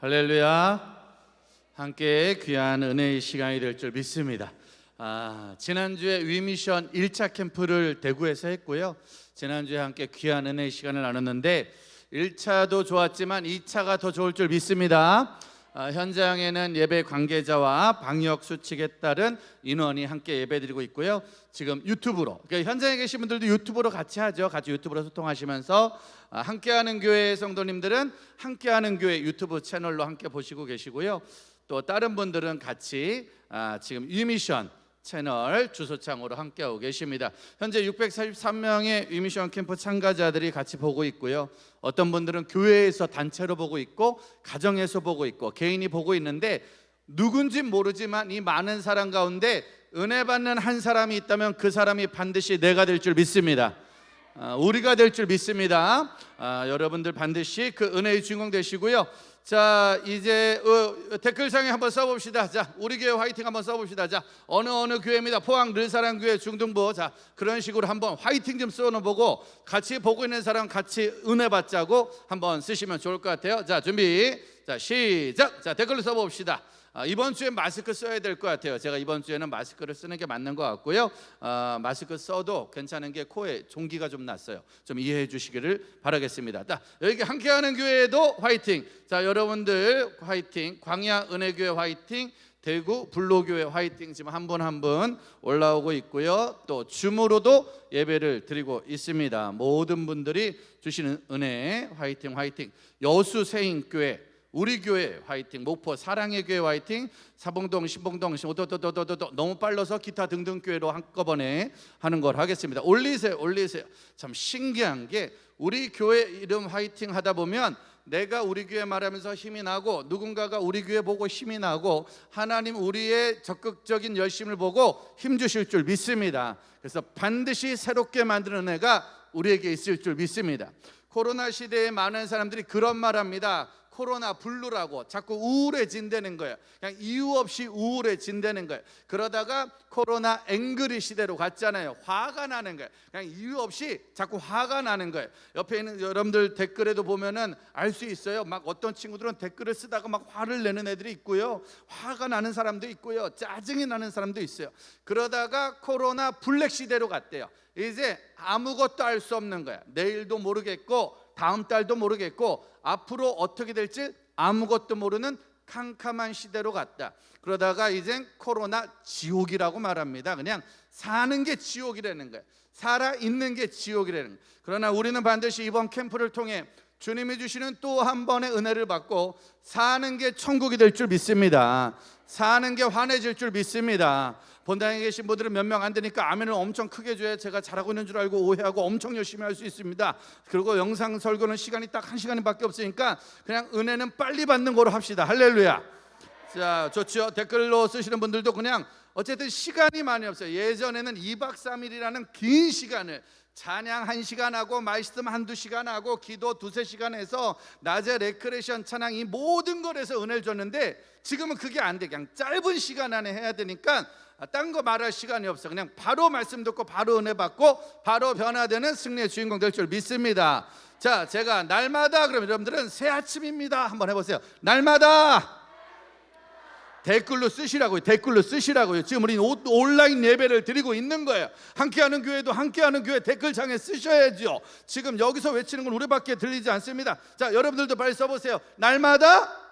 할렐루야. 함께 귀한 은혜의 시간이 될 줄 믿습니다. 지난주에 위미션 1차 캠프를 대구에서 했고요. 지난주에 함께 귀한 은혜의 시간을 나눴는데 1차도 좋았지만 2차가 더 좋을 줄 믿습니다. 현장에는 예배 관계자와 방역 수칙에 따른 인원이 함께 예배드리고 있고요. 지금 유튜브로, 그러니까 현장에 계신 분들도 유튜브로 같이 하죠. 같이 유튜브로 소통하시면서 함께하는 교회 성도님들은 함께하는 교회 유튜브 채널로 함께 보시고 계시고요. 또 다른 분들은 같이 지금 위미션 채널 주소창으로 함께하고 계십니다. 현재 643명의 위미션 캠프 참가자들이 같이 보고 있고요. 어떤 분들은 교회에서 단체로 보고 있고 가정에서 보고 있고 개인이 보고 있는데 누군지 모르지만 이 많은 사람 가운데 은혜 받는 한 사람이 있다면 그 사람이 반드시 내가 될 줄 믿습니다. 우리가 될 줄 믿습니다. 여러분들 반드시 그 은혜의 주인공 되시고요. 자, 이제 댓글창에 한번 써봅시다. 자, 우리 교회 화이팅 한번 써봅시다. 자, 어느 교회입니다. 포항 늘사랑교회 중등부. 자, 그런 식으로 한번 화이팅 좀 써놓보고 같이 보고 있는 사람 같이 은혜 받자고 한번 쓰시면 좋을 것 같아요. 자, 준비. 자, 시작. 자, 댓글로 써봅시다. 이번 주에 마스크 써야 될 것 같아요. 제가 이번 주에는 마스크를 쓰는 게 맞는 것 같고요. 마스크 써도 괜찮은 게 코에 종기가 좀 났어요. 좀 이해해 주시기를 바라겠습니다. 자, 여기 함께하는 교회도 화이팅. 자, 여러분들 화이팅. 광야 은혜교회 화이팅. 대구 불로교회 화이팅. 지금 한 분 한 분 올라오고 있고요. 또 줌으로도 예배를 드리고 있습니다. 모든 분들이 주시는 은혜 화이팅 화이팅. 여수 세인교회 우리 교회 화이팅, 목포 사랑의 교회 화이팅, 사봉동, 신봉동, 너무 빨라서 기타 등등 교회로 한꺼번에 하는 걸 하겠습니다. 올리세요. 참 신기한 게 우리 교회 이름 화이팅 하다 보면 내가 우리 교회 말하면서 힘이 나고 누군가가 우리 교회 보고 힘이 나고 하나님 우리의 적극적인 열심을 보고 힘 주실 줄 믿습니다. 그래서 반드시 새롭게 만드는 은혜가 우리에게 있을 줄 믿습니다. 코로나 시대에 많은 사람들이 그런 말합니다. 코로나 블루라고 자꾸 우울해진다는 거예요. 그냥 이유 없이 우울해진다는 거예요. 그러다가 코로나 앵그리 시대로 갔잖아요. 화가 나는 거예요. 그냥 이유 없이 자꾸 화가 나는 거예요. 옆에 있는 여러분들 댓글에도 보면은 알 수 있어요. 막 어떤 친구들은 댓글을 쓰다가 막 화를 내는 애들이 있고요. 화가 나는 사람도 있고요. 짜증이 나는 사람도 있어요. 그러다가 코로나 블랙 시대로 갔대요. 이제 아무것도 알 수 없는 거야. 내일도 모르겠고 다음 달도 모르겠고 앞으로 어떻게 될지 아무것도 모르는 캄캄한 시대로 갔다. 그러다가 이젠 코로나 지옥이라고 말합니다. 그냥 사는 게 지옥이라는 거예요. 살아있는 게 지옥이라는 거예요. 그러나 우리는 반드시 이번 캠프를 통해 주님이 주시는 또 한 번의 은혜를 받고 사는 게 천국이 될 줄 믿습니다. 사는 게 환해질 줄 믿습니다. 본당에 계신 분들은 몇 명 안 되니까 아멘을 엄청 크게 줘야 제가 잘하고 있는 줄 알고 오해하고 엄청 열심히 할 수 있습니다. 그리고 영상 설교는 시간이 딱 1시간밖에 없으니까 그냥 은혜는 빨리 받는 거로 합시다. 할렐루야. 자, 좋죠. 댓글로 쓰시는 분들도 그냥 어쨌든 시간이 많이 없어요. 예전에는 2박 3일이라는 긴 시간을 찬양 1시간 하고 말씀 1-2시간 하고 기도 2-3시간 해서 낮에 레크레이션 찬양 이 모든 걸 해서 은혜를 줬는데 지금은 그게 안 돼. 그냥 짧은 시간 안에 해야 되니까 딴 거 말할 시간이 없어. 그냥 바로 말씀 듣고 바로 은혜 받고 바로 변화되는 승리의 주인공 될 줄 믿습니다. 자, 제가 날마다 그러면 여러분들은 새 아침입니다 한번 해보세요. 날마다 댓글로 쓰시라고요. 지금 우리는 온라인 예배를 드리고 있는 거예요. 함께하는 교회도 함께하는 교회 댓글창에 쓰셔야죠. 지금 여기서 외치는 건 우리밖에 들리지 않습니다. 자, 여러분들도 빨리 써보세요. 날마다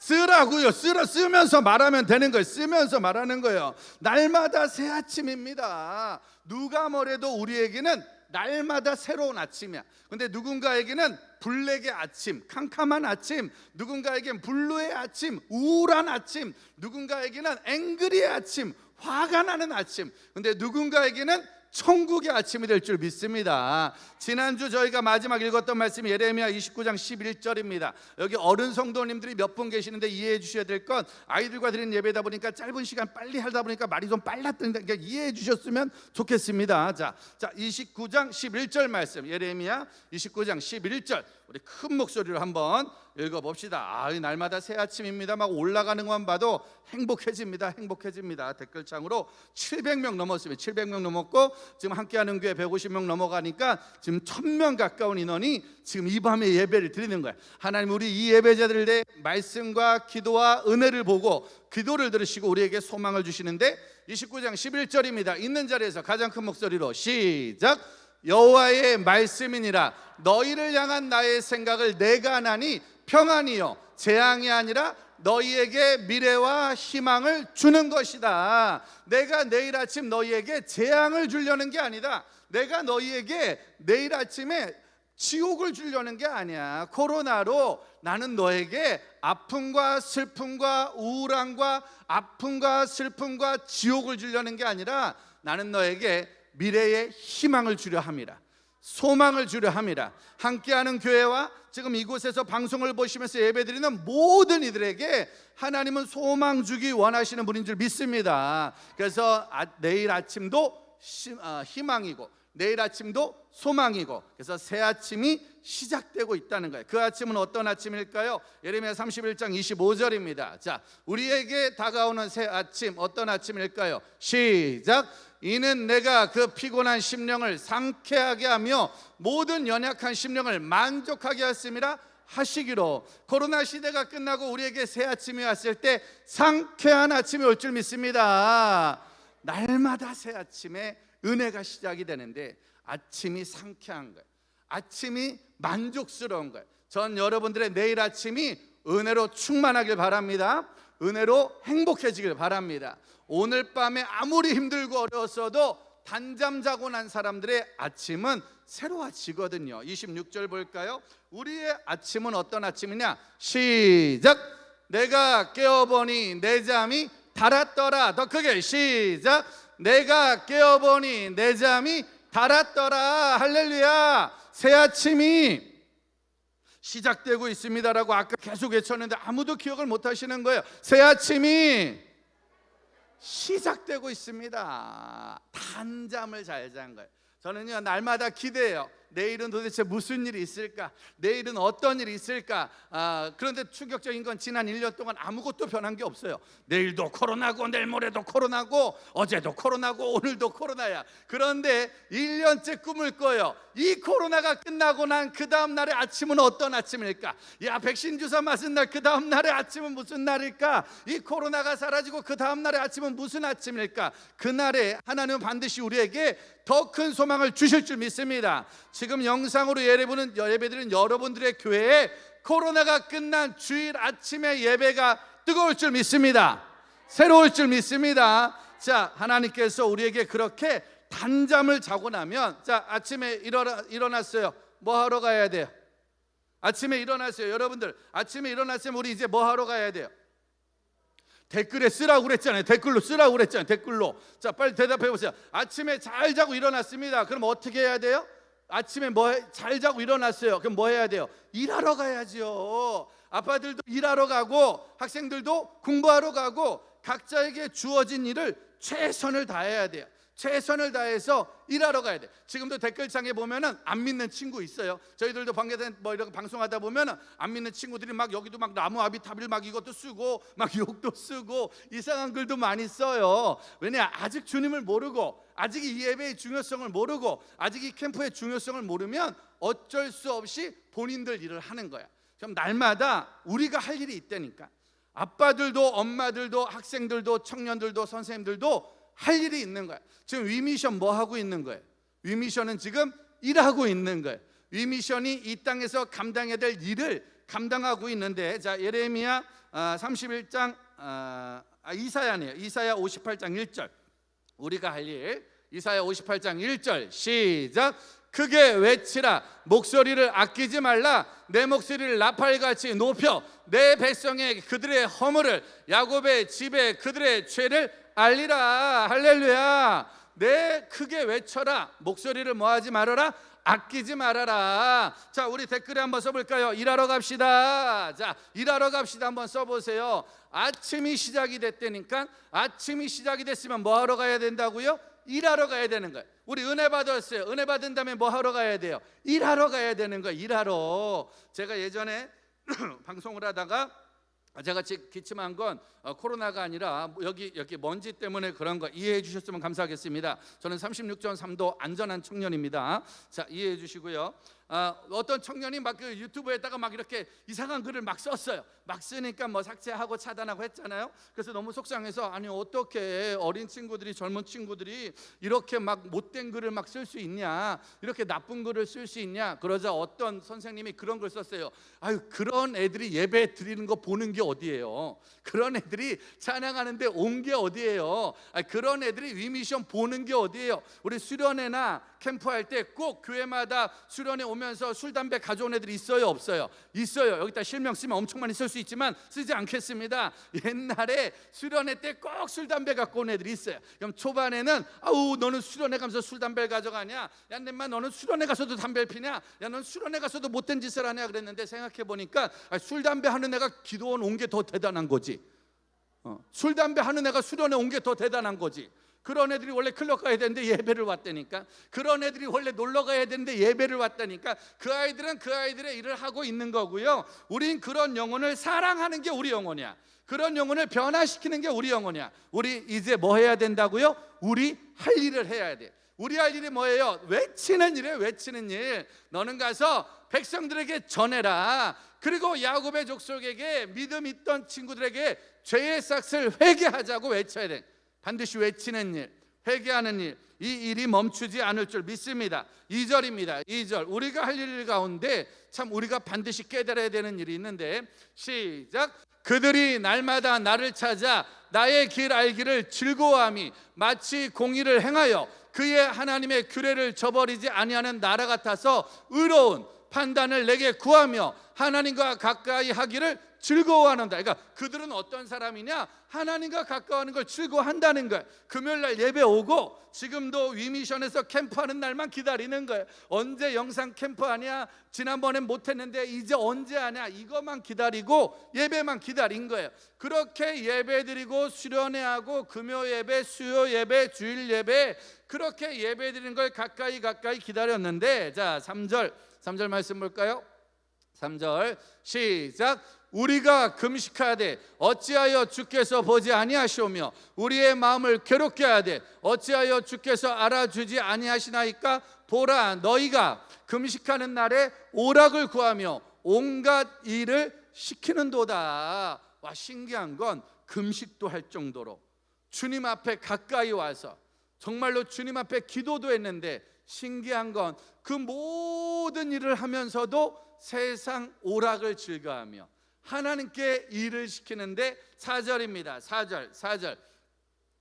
쓰라고요. 쓰면서 말하면 되는 거예요. 쓰면서 말하는 거예요. 날마다 새 아침입니다. 누가 뭐래도 우리에게는 날마다 새로운 아침이야. 근데 누군가에게는 블랙의 아침, 캄캄한 아침, 누군가에게는 블루의 아침, 우울한 아침, 누군가에게는 앵그리의 아침, 화가 나는 아침, 근데 누군가에게는 천국의 아침이 될 줄 믿습니다. 지난주 저희가 마지막 읽었던 말씀이 예레미야 29장 11절입니다. 여기 어른 성도님들이 몇 분 계시는데 이해해 주셔야 될 건 아이들과 드리는 예배다 보니까 짧은 시간 빨리 하다 보니까 말이 좀 빨랐던데 그러니까 이해해 주셨으면 좋겠습니다. 자 29장 11절 말씀, 예레미야 29장 11절 우리 큰 목소리로 한번 읽어봅시다. 이 날마다 새 아침입니다. 막 올라가는 것만 봐도 행복해집니다. 댓글창으로 700명 넘었습니다. 700명 넘었고 지금 함께하는 교회 150명 넘어가니까 지금 1000명 가까운 인원이 지금 이 밤에 예배를 드리는 거예요. 하나님, 우리 이 예배자들의 말씀과 기도와 은혜를 보고 기도를 들으시고 우리에게 소망을 주시는데 29장 11절입니다. 있는 자리에서 가장 큰 목소리로 시작. 여호와의 말씀이니라. 너희를 향한 나의 생각을 내가 아나니 평안이요 재앙이 아니라 너희에게 미래와 희망을 주는 것이다. 내가 내일 아침 너희에게 재앙을 주려는 게 아니다. 내가 너희에게 내일 아침에 지옥을 주려는 게 아니야. 코로나로 나는 너에게 아픔과 슬픔과 우울함과 아픔과 슬픔과 지옥을 주려는 게 아니라 나는 너에게 미래의 희망을 주려 함이라. 소망을 주려 함이라. 함께하는 교회와 지금 이곳에서 방송을 보시면서 예배드리는 모든 이들에게 하나님은 소망 주기 원하시는 분인 줄 믿습니다. 그래서 내일 아침도 희망이고 내일 아침도 소망이고, 그래서 새 아침이 시작되고 있다는 거예요. 그 아침은 어떤 아침일까요? 예레미야 31장 25절입니다. 자, 우리에게 다가오는 새 아침 어떤 아침일까요? 시작. 이는 내가 그 피곤한 심령을 상쾌하게 하며 모든 연약한 심령을 만족하게 하심이라 하시기로. 코로나 시대가 끝나고 우리에게 새 아침이 왔을 때 상쾌한 아침이 올 줄 믿습니다. 날마다 새 아침에 은혜가 시작이 되는데 아침이 상쾌한 거예요. 아침이 만족스러운 거예요. 전 여러분들의 내일 아침이 은혜로 충만하길 바랍니다. 은혜로 행복해지길 바랍니다. 오늘 밤에 아무리 힘들고 어려웠어도 단잠 자고 난 사람들의 아침은 새로워지거든요. 26절 볼까요? 우리의 아침은 어떤 아침이냐? 시작. 내가 깨어보니 내 잠이 달았더라. 더 크게 시작. 내가 깨어보니 내 잠이 달았더라. 할렐루야. 새 아침이 시작되고 있습니다라고 아까 계속 외쳤는데 아무도 기억을 못 하시는 거예요. 새 아침이 시작되고 있습니다. 단잠을 잘 잔 거예요. 저는요 날마다 기대해요. 내일은 도대체 무슨 일이 있을까? 내일은 어떤 일이 있을까? 그런데 충격적인 건 지난 1년 동안 아무것도 변한 게 없어요. 내일도 코로나고 내일 모레도 코로나고 어제도 코로나고 오늘도 코로나야. 그런데 1년째 꿈을 꿔요. 이 코로나가 끝나고 난 그 다음 날의 아침은 어떤 아침일까? 야, 백신 주사 맞은 날 그 다음 날의 아침은 무슨 날일까? 이 코로나가 사라지고 그 다음 날의 아침은 무슨 아침일까? 그날에 하나님은 반드시 우리에게 더 큰 소망을 주실 줄 믿습니다. 지금 영상으로 예배드리는 여러분들의 교회에 코로나가 끝난 주일 아침에 예배가 뜨거울 줄 믿습니다. 새로울 줄 믿습니다. 자, 하나님께서 우리에게 그렇게 단잠을 자고 나면, 자, 아침에 일어났어요. 뭐 하러 가야 돼요? 아침에 일어났어요. 여러분들 아침에 일어났으면 우리 이제 뭐 하러 가야 돼요? 댓글에 쓰라고 그랬잖아요. 댓글로 쓰라고 그랬잖아요. 댓글로. 자, 빨리 대답해 보세요. 아침에 잘 자고 일어났습니다. 그럼 어떻게 해야 돼요? 아침에 잘 자고 일어났어요. 그럼 뭐 해야 돼요? 일하러 가야죠. 아빠들도 일하러 가고 학생들도 공부하러 가고 각자에게 주어진 일을 최선을 다해야 돼요. 최선을 다해서 일하러 가야 돼. 지금도 댓글창에 보면은 안 믿는 친구 있어요. 저희들도 이렇게 방송하다 보면은 안 믿는 친구들이 막 여기도 막 나무 아비타빌 막 이것도 쓰고 막 욕도 쓰고 이상한 글도 많이 써요. 왜냐? 아직 주님을 모르고 아직 이 예배의 중요성을 모르고 아직 이 캠프의 중요성을 모르면 어쩔 수 없이 본인들 일을 하는 거야. 그럼 날마다 우리가 할 일이 있다니까. 아빠들도 엄마들도 학생들도 청년들도 선생님들도 할 일이 있는 거야. 지금 위미션 뭐 하고 있는 거예요? 위미션은 지금 일하고 있는 거예요. 위미션이 이 땅에서 감당해야 될 일을 감당하고 있는데, 자, 예레미야 31장 이사야네요. 이사야 58장 1절. 우리가 할 일, 이사야 58장 1절 시작. 크게 외치라. 목소리를 아끼지 말라. 내 목소리를 나팔같이 높여 내 백성에게 그들의 허물을, 야곱의 집에 그들의 죄를 알리라. 할렐루야. 내 크게 외쳐라. 목소리를 뭐하지 말아라? 아끼지 말아라. 자, 우리 댓글에 한번 써볼까요? 일하러 갑시다. 자, 일하러 갑시다 한번 써보세요. 아침이 시작이 됐다니까. 아침이 시작이 됐으면 뭐 하러 가야 된다고요? 일하러 가야 되는 거예요. 우리 은혜 받았어요. 은혜 받은 다음에 뭐 하러 가야 돼요? 일하러 가야 되는 거예요. 일하러. 제가 예전에 방송을 하다가 제가 기침한 건 코로나가 아니라 여기 먼지 때문에 그런 거 이해해 주셨으면 감사하겠습니다. 저는 36.3도 안전한 청년입니다. 자, 이해해 주시고요. 어떤 청년이 막 그 유튜브에다가 막 이렇게 이상한 글을 막 썼어요. 막 쓰니까 뭐 삭제하고 차단하고 했잖아요. 그래서 너무 속상해서 아니 어떻게 어린 친구들이 젊은 친구들이 이렇게 막 못된 글을 막 쓸 수 있냐, 이렇게 나쁜 글을 쓸 수 있냐. 그러자 어떤 선생님이 그런 걸 썼어요. 아유, 그런 애들이 예배 드리는 거 보는 게 어디예요? 그런 애들이 찬양하는데 온 게 어디예요? 그런 애들이 위미션 보는 게 어디예요? 우리 수련회나 캠프할 때 꼭 교회마다 수련회 오면서 술 담배 가져온 애들이 있어요, 없어요? 있어요. 여기다 실명 쓰면 엄청 많이 쓸 수 있지만 쓰지 않겠습니다. 옛날에 수련회 때 꼭 술 담배 갖고 온 애들이 있어요. 그럼 초반에는 아우 너는 수련회 가면서 술 담배를 가져가냐? 야 넷마 너는 수련회 가서도 담배를 피냐? 야 너는 수련회 가서도 못된 짓을 하냐? 그랬는데 생각해 보니까 술 담배 하는 애가 기도원 온 게 더 대단한 거지. 술 담배 하는 애가 수련회 온 게 더 대단한 거지. 그런 애들이 원래 클럽 가야 되는데 예배를 왔다니까. 그런 애들이 원래 놀러 가야 되는데 예배를 왔다니까. 그 아이들은 그 아이들의 일을 하고 있는 거고요. 우린 그런 영혼을 사랑하는 게 우리 영혼이야. 그런 영혼을 변화시키는 게 우리 영혼이야. 우리 이제 뭐 해야 된다고요? 우리 할 일을 해야 돼. 우리 할 일이 뭐예요? 외치는 일이에요. 외치는 일. 너는 가서 백성들에게 전해라. 그리고 야곱의 족속에게 믿음 있던 친구들에게 죄의 싹을 회개하자고 외쳐야 돼. 반드시 외치는 일, 회개하는 일, 이 일이 멈추지 않을 줄 믿습니다. 2절입니다. 2절. 우리가 할 일 가운데 참 우리가 반드시 깨달아야 되는 일이 있는데, 시작. 그들이 날마다 나를 찾아 나의 길 알기를 즐거워함이 마치 공의를 행하여 그의 하나님의 규례를 저버리지 아니하는 나라 같아서 의로운 판단을 내게 구하며 하나님과 가까이 하기를 즐거워하는다. 그러니까 그들은 어떤 사람이냐? 하나님과 가까워하는 걸 즐거워한다는 거예요. 금요일날 예배 오고 지금도 위미션에서 캠프하는 날만 기다리는 거예요. 언제 영상 캠프하냐? 지난번엔 못했는데 이제 언제 하냐? 이것만 기다리고 예배만 기다린 거예요. 그렇게 예배드리고 수련회하고 금요 예배, 수요 예배, 주일 예배, 그렇게 예배드리는 걸 가까이 기다렸는데, 자 3절 말씀 볼까요? 3절 시작. 우리가 금식하되 어찌하여 주께서 보지 아니하시오며 우리의 마음을 괴롭게 하되 어찌하여 주께서 알아주지 아니하시나이까? 보라, 너희가 금식하는 날에 오락을 구하며 온갖 일을 시키는도다. 와, 신기한 건 금식도 할 정도로 주님 앞에 가까이 와서 정말로 주님 앞에 기도도 했는데, 신기한 건 그 모든 일을 하면서도 세상 오락을 즐거워하며 하나님께 일을 시키는데, 4절입니다.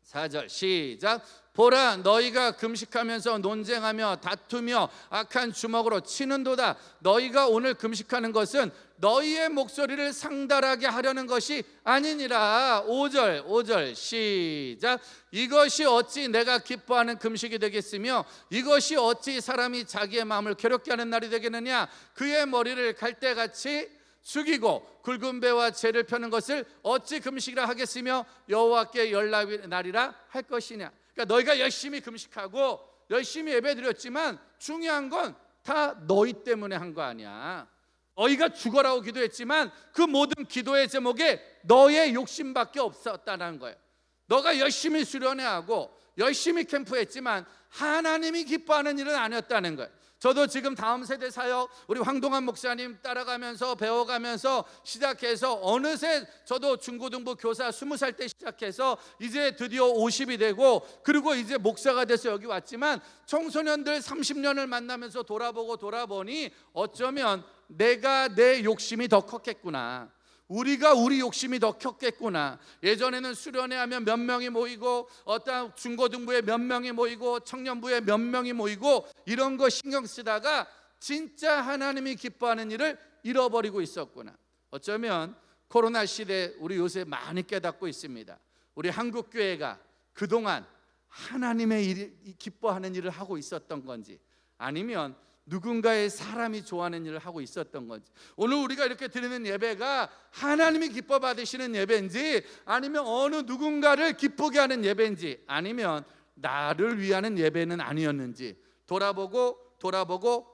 4절 시작. 보라, 너희가 금식하면서 논쟁하며 다투며 악한 주먹으로 치는도다. 너희가 오늘 금식하는 것은 너희의 목소리를 상달하게 하려는 것이 아니니라. 5절 시작. 이것이 어찌 내가 기뻐하는 금식이 되겠으며 이것이 어찌 사람이 자기의 마음을 괴롭게 하는 날이 되겠느냐? 그의 머리를 갈대같이 숙이고 굵은 배와 재를 펴는 것을 어찌 금식이라 하겠으며 여호와께 열납의 날이라 할 것이냐? 그러니까 너희가 열심히 금식하고 열심히 예배드렸지만 중요한 건 다 너희 때문에 한 거 아니야. 너희가 죽어라고 기도했지만 그 모든 기도의 제목에 너의 욕심밖에 없었다는 거예요. 너가 열심히 수련회하고 열심히 캠프했지만 하나님이 기뻐하는 일은 아니었다는 거예요. 저도 지금 다음 세대 사역 우리 황동환 목사님 따라가면서 배워가면서 시작해서 어느새 저도 중고등부 교사 20살 때 시작해서 이제 드디어 50이 되고, 그리고 이제 목사가 돼서 여기 왔지만 청소년들 30년을 만나면서 돌아보니 어쩌면 내가 내 욕심이 더 컸겠구나. 우리가 우리 욕심이 더 컸겠구나. 예전에는 수련회 하면 몇 명이 모이고 어떤 중고등부에 몇 명이 모이고 청년부에 몇 명이 모이고 이런 거 신경 쓰다가 진짜 하나님이 기뻐하는 일을 잃어버리고 있었구나. 어쩌면 코로나 시대 우리 요새 많이 깨닫고 있습니다. 우리 한국교회가 그동안 하나님의 기뻐하는 일을 하고 있었던 건지, 아니면 누군가의 사람이 좋아하는 일을 하고 있었던 건지. 오늘 우리가 이렇게 드리는 예배가 하나님이 기뻐 받으시는 예배인지, 아니면 어느 누군가를 기쁘게 하는 예배인지, 아니면 나를 위하는 예배는 아니었는지 돌아보고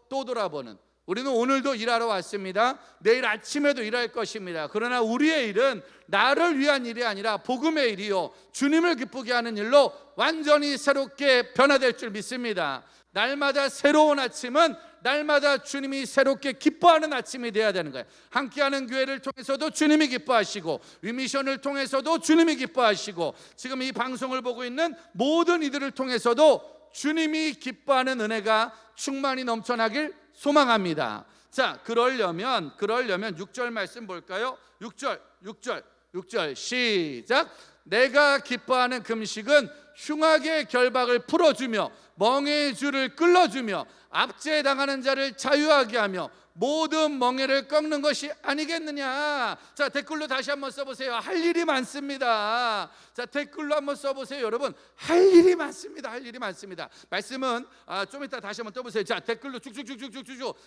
또 돌아보는 우리는 오늘도 일하러 왔습니다. 내일 아침에도 일할 것입니다. 그러나 우리의 일은 나를 위한 일이 아니라 복음의 일이요, 주님을 기쁘게 하는 일로 완전히 새롭게 변화될 줄 믿습니다. 날마다 새로운 아침은 날마다 주님이 새롭게 기뻐하는 아침이 되어야 되는 거예요. 함께하는 교회를 통해서도 주님이 기뻐하시고, 위미션을 통해서도 주님이 기뻐하시고, 지금 이 방송을 보고 있는 모든 이들을 통해서도 주님이 기뻐하는 은혜가 충만히 넘쳐나길 소망합니다. 자, 그러려면 6절 말씀 볼까요? 6절 시작. 내가 기뻐하는 금식은 흉악의 결박을 풀어주며 멍에의 줄을 끌어주며 압제당하는 자를 자유하게 하며 모든 멍에를 꺾는 것이 아니겠느냐. 자, 댓글로 다시 한번 써보세요. 할 일이 많습니다. 자, 댓글로 한번 써보세요. 여러분, 할 일이 많습니다. 할 일이 많습니다. 말씀은 좀 이따 다시 한번 떠보세요. 자, 댓글로 쭉쭉쭉쭉쭉쭉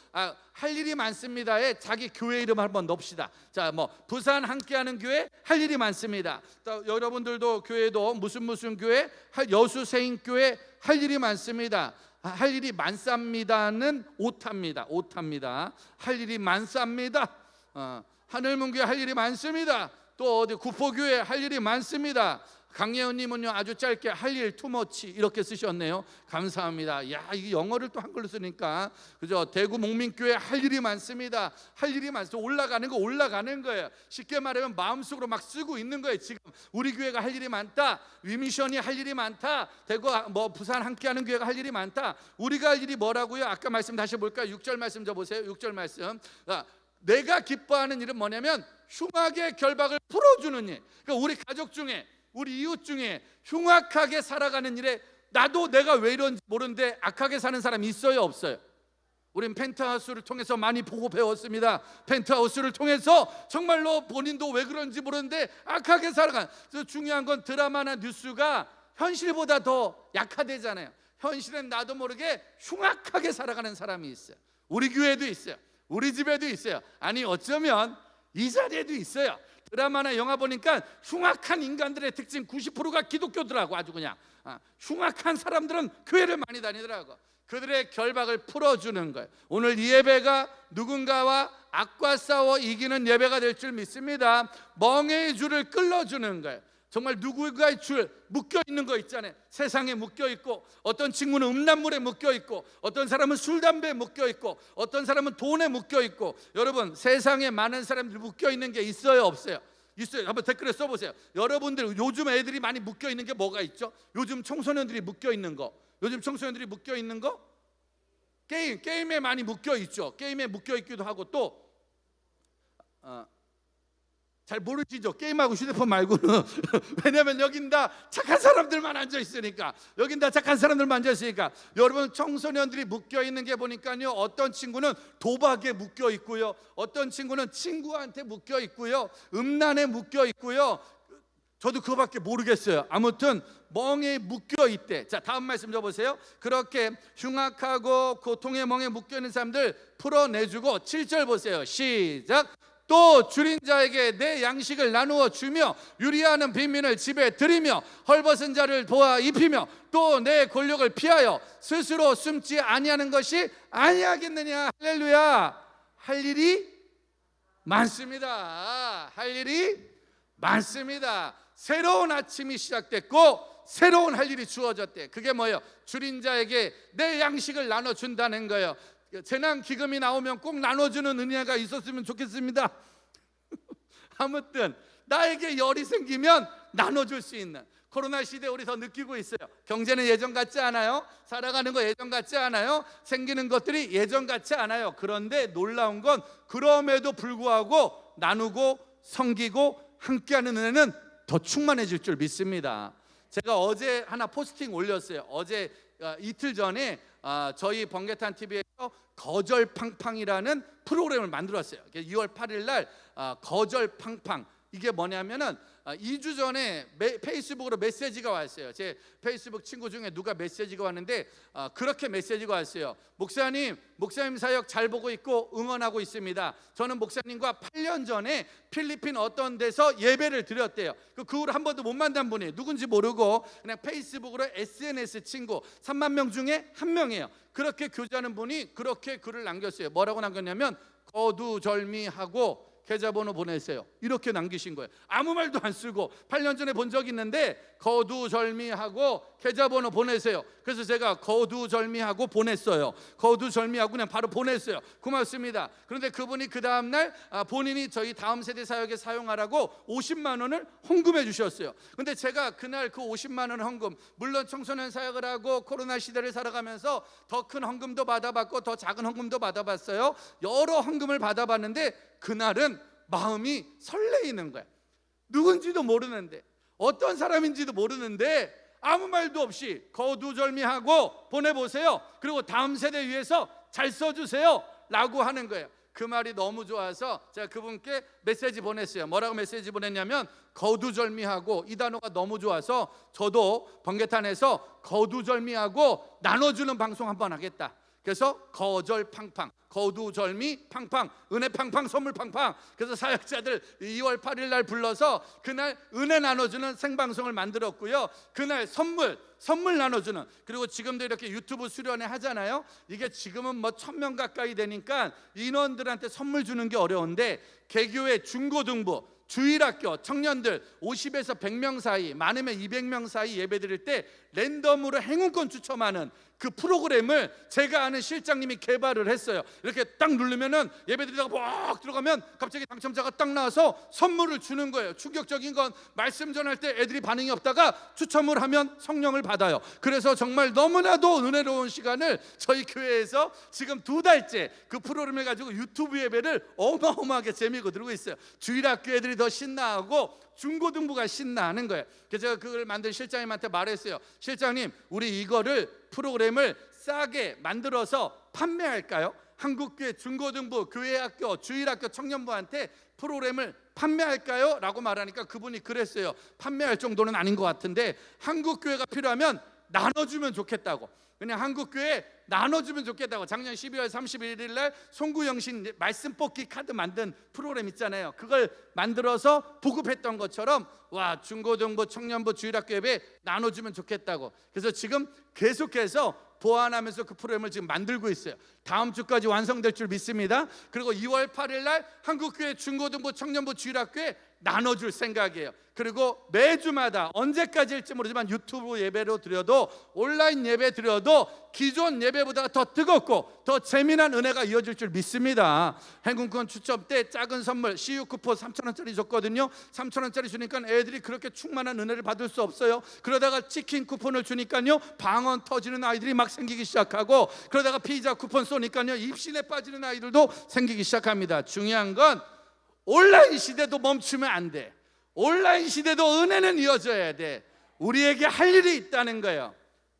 할 일이 많습니다에 자기 교회 이름 한번 넣읍시다. 자, 뭐 부산 함께하는 교회 할 일이 많습니다. 또 여러분들도 교회도 무슨 교회, 여수세인 교회 할 일이 많습니다. 할 일이 많습니다는 오타입니다. 할 일이 많습니다. 하늘문교회 할 일이 많습니다. 또 어디 구포교회 할 일이 많습니다. 강예은님은요 아주 짧게 할 일 투머치 이렇게 쓰셨네요. 감사합니다. 야, 이게 영어를 또 한글로 쓰니까 그죠? 대구 목민교회 할 일이 많습니다. 할 일이 많습니다. 올라가는 거예요. 쉽게 말하면 마음속으로 막 쓰고 있는 거예요. 지금 우리 교회가 할 일이 많다. 위미션이 할 일이 많다. 대구 부산 함께하는 교회가 할 일이 많다. 우리가 할 일이 뭐라고요? 아까 말씀 다시 볼까요? 6절 말씀 줘 보세요. 6절 말씀. 내가 기뻐하는 일은 뭐냐면 흉악의 결박을 풀어주는 일. 그러니까 우리 가족 중에, 우리 이웃 중에 흉악하게 살아가는 일에 나도 내가 왜 이런지 모르는데 악하게 사는 사람이 있어요, 없어요? 우린 펜트하우스를 통해서 많이 보고 배웠습니다. 펜트하우스를 통해서 정말로 본인도 왜 그런지 모르는데 악하게 살아가는. 중요한 건 드라마나 뉴스가 현실보다 더 약화되잖아요. 현실은 나도 모르게 흉악하게 살아가는 사람이 있어요. 우리 교회도 있어요. 우리 집에도 있어요. 아니 어쩌면 이 자리에도 있어요. 드라마나 영화 보니까 흉악한 인간들의 특징 90%가 기독교더라고. 아주 그냥 흉악한 사람들은 교회를 많이 다니더라고. 그들의 결박을 풀어주는 거예요. 오늘 이 예배가 누군가와 악과 싸워 이기는 예배가 될 줄 믿습니다. 멍에의 줄을 끌어주는 거예요. 정말 누구가의 줄 묶여 있는 거 있잖아요. 세상에 묶여 있고, 어떤 친구는 음란물에 묶여 있고, 어떤 사람은 술 담배에 묶여 있고, 어떤 사람은 돈에 묶여 있고. 여러분, 세상에 많은 사람들이 묶여 있는 게 있어요, 없어요? 있어요. 한번 댓글에 써보세요. 여러분들 요즘 애들이 많이 묶여 있는 게 뭐가 있죠? 요즘 청소년들이 묶여 있는 거. 게임에 많이 묶여 있죠. 게임에 묶여 있기도 하고, 또 잘 모르시죠? 게임하고 휴대폰 말고는. 왜냐면 여긴 다 착한 사람들만 앉아있으니까. 여러분, 청소년들이 묶여있는 게 보니까요, 어떤 친구는 도박에 묶여있고요, 어떤 친구는 친구한테 묶여있고요, 음란에 묶여있고요. 저도 그거밖에 모르겠어요. 아무튼 멍에 묶여있대. 자, 다음 말씀 줘보세요. 그렇게 흉악하고 고통의 멍에 묶여있는 사람들 풀어내주고, 7절 보세요. 시작. 또 줄인 자에게 내 양식을 나누어 주며 유리하는 빈민을 집에 들이며 헐벗은 자를 도와 입히며 또 내 권력을 피하여 스스로 숨지 아니하는 것이 아니하겠느냐. 할렐루야. 할 일이 많습니다. 새로운 아침이 시작됐고 새로운 할 일이 주어졌대. 그게 뭐예요? 줄인 자에게 내 양식을 나눠준다는 거예요. 재난 기금이 나오면 꼭 나눠주는 은혜가 있었으면 좋겠습니다. 아무튼 나에게 열이 생기면 나눠줄 수 있는, 코로나 시대에 우리 더 느끼고 있어요. 경제는 예전 같지 않아요. 살아가는 거 예전 같지 않아요. 생기는 것들이 예전 같지 않아요. 그런데 놀라운 건 그럼에도 불구하고 나누고 섬기고 함께하는 은혜는 더 충만해질 줄 믿습니다. 제가 어제 하나 포스팅 올렸어요. 어제 이틀 전에 저희 번개탄 TV에서 거절팡팡이라는 프로그램을 만들었어요. 2월 8일 날 거절팡팡, 이게 뭐냐면은 2주 전에 페이스북으로 메시지가 왔어요. 제 페이스북 친구 중에 누가 메시지가 왔는데 그렇게 메시지가 왔어요. 목사님 사역 잘 보고 있고 응원하고 있습니다. 저는 목사님과 8년 전에 필리핀 어떤 데서 예배를 드렸대요. 그 후로 한 번도 못 만난 분이 누군지 모르고 그냥 페이스북으로 SNS 친구 3만 명 중에 한 명이에요. 그렇게 교제하는 분이 그렇게 글을 남겼어요. 뭐라고 남겼냐면 거두절미하고 계좌번호 보내세요. 이렇게 남기신 거예요. 아무 말도 안 쓰고 8년 전에 본 적이 있는데 거두절미하고 계좌번호 보내세요. 그래서 제가 거두절미하고 보냈어요. 거두절미하고 그냥 바로 보냈어요. 고맙습니다. 그런데 그분이 그 다음날 본인이 저희 다음 세대 사역에 사용하라고 50만 원을 헌금해 주셨어요. 근데 제가 그날 그 50만 원 헌금, 물론 청소년 사역을 하고 코로나 시대를 살아가면서 더 큰 헌금도 받아봤고 더 작은 헌금도 받아봤어요. 여러 헌금을 받아봤는데 그날은 마음이 설레이는 거야. 누군지도 모르는데, 어떤 사람인지도 모르는데 아무 말도 없이 거두절미하고 보내보세요. 그리고 다음 세대 위해서 잘 써주세요 라고 하는 거예요. 그 말이 너무 좋아서 제가 그분께 메시지 보냈어요. 뭐라고 메시지 보냈냐면 거두절미하고, 이 단어가 너무 좋아서 저도 번개탄에서 거두절미하고 나눠주는 방송 한번 하겠다. 그래서 거절팡팡, 거두절미 팡팡, 은혜 팡팡, 선물 팡팡. 그래서 사역자들 2월 8일 날 불러서 그날 은혜 나눠주는 생방송을 만들었고요. 그날 선물 나눠주는, 그리고 지금도 이렇게 유튜브 수련회 하잖아요. 이게 지금은 뭐 1000명 가까이 되니까 인원들한테 선물 주는 게 어려운데, 개교회 중고등부, 주일학교 청년들 50에서 100명 사이, 많으면 200명 사이 예배 드릴 때 랜덤으로 행운권 추첨하는 그 프로그램을 제가 아는 실장님이 개발을 했어요. 이렇게 딱 누르면은 예배 드리다가 막 들어가면 갑자기 당첨자가 딱 나와서 선물을 주는 거예요. 충격적인 건 말씀 전할 때 애들이 반응이 없다가 추첨을 하면 성령을 받아요. 그래서 정말 너무나도 은혜로운 시간을 저희 교회에서 지금 2달째 그 프로그램을 가지고 유튜브 예배를 어마어마하게 재미있고 들고 있어요. 주일학교 애들이 더 신나하고 중고등부가 신나하는 거예요. 그래서 제가 그걸 만든 실장님한테 말했어요. 실장님, 우리 이거를 프로그램을 싸게 만들어서 판매할까요? 한국교회 중고등부, 교회학교, 주일학교 청년부한테 프로그램을 판매할까요? 라고 말하니까 그분이 그랬어요. 판매할 정도는 아닌 것 같은데 한국교회가 필요하면 나눠주면 좋겠다고. 그냥 한국교회 나눠주면 좋겠다고. 작년 12월 31일 날 송구영신 말씀 뽑기 카드 만든 프로그램 있잖아요. 그걸 만들어서 보급했던 것처럼 와, 중고등부, 청년부, 주일학교 예배 나눠주면 좋겠다고. 그래서 지금 계속해서 보완하면서 그 프로그램을 지금 만들고 있어요. 다음 주까지 완성될 줄 믿습니다. 그리고 2월 8일 날 한국교회 중고등부, 청년부, 주일학교에 나눠줄 생각이에요. 그리고 매주마다 언제까지일지 모르지만 유튜브 예배로 드려도, 온라인 예배 드려도 기존 예배보다 더 뜨겁고 더 재미난 은혜가 이어질 줄 믿습니다. 행운권 추첨 때 작은 선물 CU 쿠폰 3,000원짜리 줬거든요. 3,000원짜리 주니까 애들이 그렇게 충만한 은혜를 받을 수 없어요. 그러다가 치킨 쿠폰을 주니까요 방언 터지는 아이들이 막 생기기 시작하고, 그러다가 피자 쿠폰 쏘니까요 입신에 빠지는 아이들도 생기기 시작합니다. 중요한 건 온라인 시대도 멈추면 안 돼. 온라인 시대도 은혜는 이어져야 돼. 우리에게 할 일이 있다는 거예요.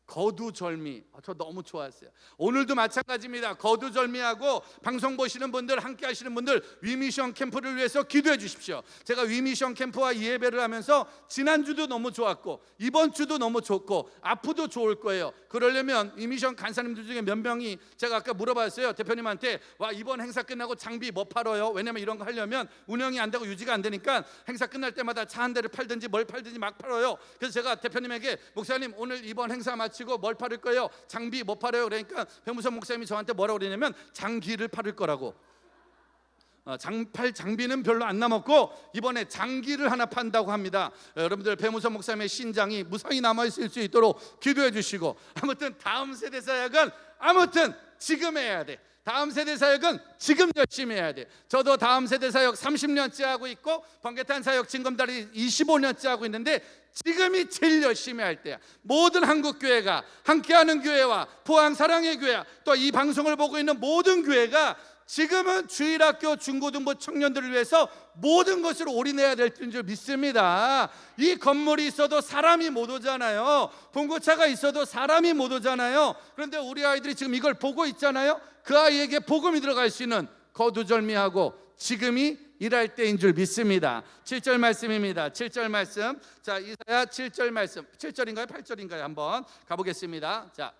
거두절미, 저 너무 좋았어요. 오늘도 마찬가지입니다. 거두절미하고 방송 보시는 분들, 함께 하시는 분들, 위미션 캠프를 위해서 기도해 주십시오. 제가 위미션 캠프와 이 예배를 하면서 지난주도 너무 좋았고 이번 주도 너무 좋고 앞으로도 좋을 거예요. 그러려면 위미션 간사님들 중에 몇 명이, 제가 아까 물어봤어요 대표님한테, 와, 이번 행사 끝나고 장비 뭐 팔아요? 왜냐면 이런 거 하려면 운영이 안 되고 유지가 안 되니까 행사 끝날 때마다 차 한 대를 팔든지 뭘 팔든지 막 팔아요. 그래서 제가 대표님에게, 목사님 오늘 이번 행사 마치고 뭘 팔을 거예요? 장비 뭐 팔아요? 그러니까 백무선 목사님이 저한테 뭐라고 그러냐면 장기를 팔을 거라고. 장비는 별로 안 남았고 이번에 장기를 하나 판다고 합니다. 여러분들 배무선 목사님의 신장이 무사히 남아있을 수 있도록 기도해 주시고, 아무튼 다음 세대 사역은 지금 해야 돼. 다음 세대 사역은 지금 열심히 해야 돼. 저도 다음 세대 사역 30년째 하고 있고 번개탄 사역 징검다리 25년째 하고 있는데 지금이 제일 열심히 할 때야. 모든 한국교회가, 함께하는 교회와 포항 사랑의 교회, 또 이 방송을 보고 있는 모든 교회가 지금은 주일학교 중고등부 청년들을 위해서 모든 것을 올인해야 될 줄 믿습니다. 이 건물이 있어도 사람이 못 오잖아요. 봉고차가 있어도 사람이 못 오잖아요. 그런데 우리 아이들이 지금 이걸 보고 있잖아요. 그 아이에게 복음이 들어갈 수 있는 거두절미하고 지금이 일할 때인 줄 믿습니다. 7절 말씀입니다. 7절 말씀. 자, 이사야 7절 말씀. 7절인가요? 8절인가요? 한번 가보겠습니다. 자,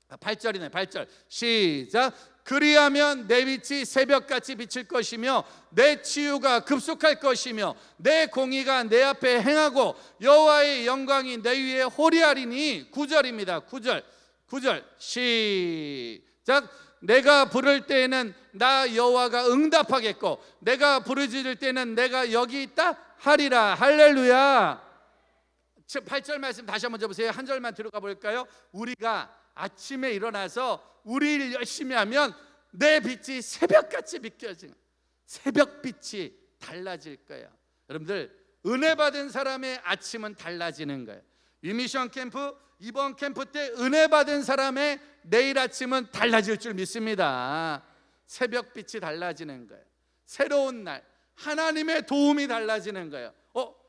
8절이네. 8절 시작. 그리하면 내 빛이 새벽같이 비칠 것이며 내 치유가 급속할 것이며 내 공의가 내 앞에 행하고 여호와의 영광이 내 위에 호리하리니. 9절입니다. 9절 시작. 내가 부를 때에는 나 여호와가 응답하겠고 내가 부르짖을 때는 내가 여기 있다 하리라. 할렐루야. 8절 말씀 다시 한번 줘보세요. 한 절만 들어가 볼까요? 우리가 아침에 일어나서 우리 일 열심히 하면 내 빛이 새벽같이 비켜지는, 새벽빛이 달라질 거예요. 여러분들, 은혜 받은 사람의 아침은 달라지는 거예요. 위미션 캠프 이번 캠프 때 은혜 받은 사람의 내일 아침은 달라질 줄 믿습니다. 새벽빛이 달라지는 거예요. 새로운 날, 하나님의 도움이 달라지는 거예요.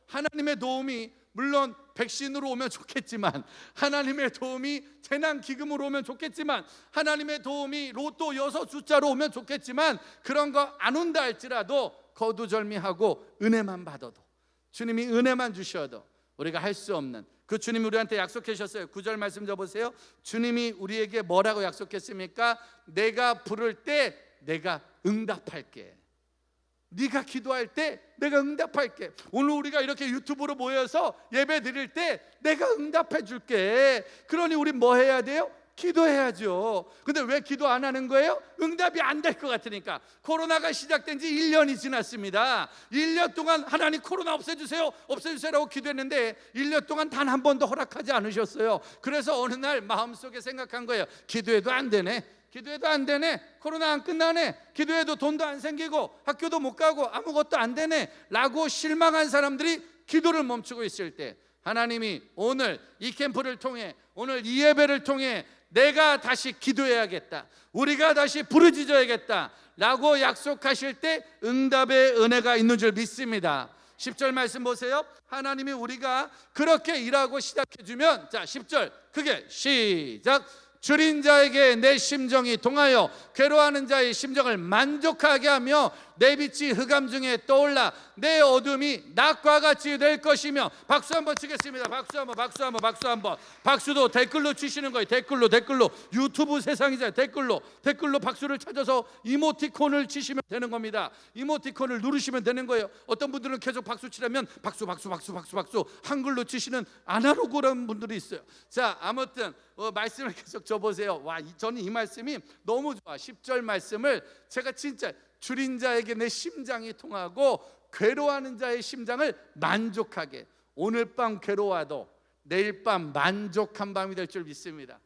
하나님의 도움이 물론 백신으로 오면 좋겠지만, 하나님의 도움이 재난기금으로 오면 좋겠지만, 하나님의 도움이 로또 6 숫자로 오면 좋겠지만, 그런 거 안 온다 할지라도 거두절미하고 은혜만 받아도, 주님이 은혜만 주셔도 우리가 할 수 없는, 그 주님이 우리한테 약속하셨어요. 9절 말씀 줘보세요. 주님이 우리에게 뭐라고 약속했습니까? 내가 부를 때 내가 응답할게. 네가 기도할 때 내가 응답할게. 오늘 우리가 이렇게 유튜브로 모여서 예배 드릴 때 내가 응답해 줄게. 그러니 우리 뭐 해야 돼요? 기도해야죠. 근데 왜 기도 안 하는 거예요? 응답이 안 될 것 같으니까. 코로나가 시작된 지 1년이 지났습니다. 1년 동안 하나님 코로나 없애주세요, 없애주세요라고 기도했는데 1년 동안 단 한 번도 허락하지 않으셨어요. 그래서 어느 날 마음속에 생각한 거예요. 기도해도 안 되네, 기도해도 안 되네, 코로나 안 끝나네, 기도해도 돈도 안 생기고 학교도 못 가고 아무것도 안 되네 라고 실망한 사람들이 기도를 멈추고 있을 때, 하나님이 오늘 이 캠프를 통해, 오늘 이 예배를 통해 내가 다시 기도해야겠다, 우리가 다시 부르짖어야겠다 라고 약속하실 때 응답의 은혜가 있는 줄 믿습니다. 10절 말씀 보세요. 하나님이 우리가 그렇게 일하고 시작해주면, 자 10절 크게 시작. 줄인 자에게 내 심정이 동하여 괴로워하는 자의 심정을 만족하게 하며 내 빛이 흑암 중에 떠올라 내 어둠이 낮과 같이 될 것이며. 박수 한번 치겠습니다. 박수 한번. 박수도 댓글로 치시는 거예요. 댓글로 유튜브 세상이잖아요. 댓글로 박수를 찾아서 이모티콘을 치시면 되는 겁니다. 이모티콘을 누르시면 되는 거예요. 어떤 분들은 계속 박수 치려면 박수 한글로 치시는 아날로그라는 분들이 있어요. 자, 아무튼 말씀을 계속 줘보세요. 와, 저는 이 말씀이 너무 좋아. 10절 말씀을 제가 진짜 줄인 자에게 내 심장이 통하고 괴로워하는 자의 심장을 만족하게, 오늘 밤 괴로워도 내일 밤 만족한 밤이 될 줄 믿습니다.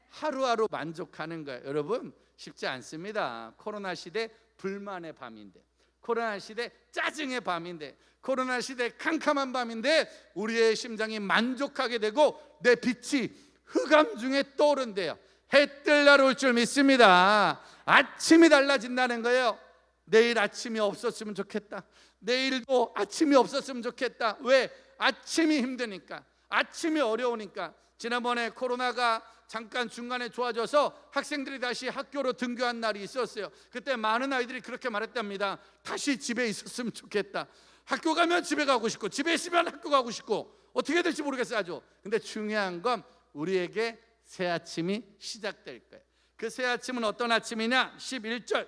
하루하루 만족하는 거예요. 여러분, 쉽지 않습니다. 코로나 시대 불만의 밤인데, 코로나 시대 짜증의 밤인데, 코로나 시대 캄캄한 밤인데 우리의 심장이 만족하게 되고 내 빛이 흑암 중에 떠오른대요. 해 뜰 날 올 줄 믿습니다. 아침이 달라진다는 거예요. 내일 아침이 없었으면 좋겠다. 내일도 아침이 없었으면 좋겠다. 왜? 아침이 힘드니까, 아침이 어려우니까. 지난번에 코로나가 잠깐 중간에 좋아져서 학생들이 다시 학교로 등교한 날이 있었어요. 그때 많은 아이들이 그렇게 말했답니다. 다시 집에 있었으면 좋겠다. 학교 가면 집에 가고 싶고, 집에 있으면 학교 가고 싶고, 어떻게 될지 모르겠어요. 아주. 근데 중요한 건 우리에게 새 아침이 시작될 거예요. 그 새 아침은 어떤 아침이냐? 11절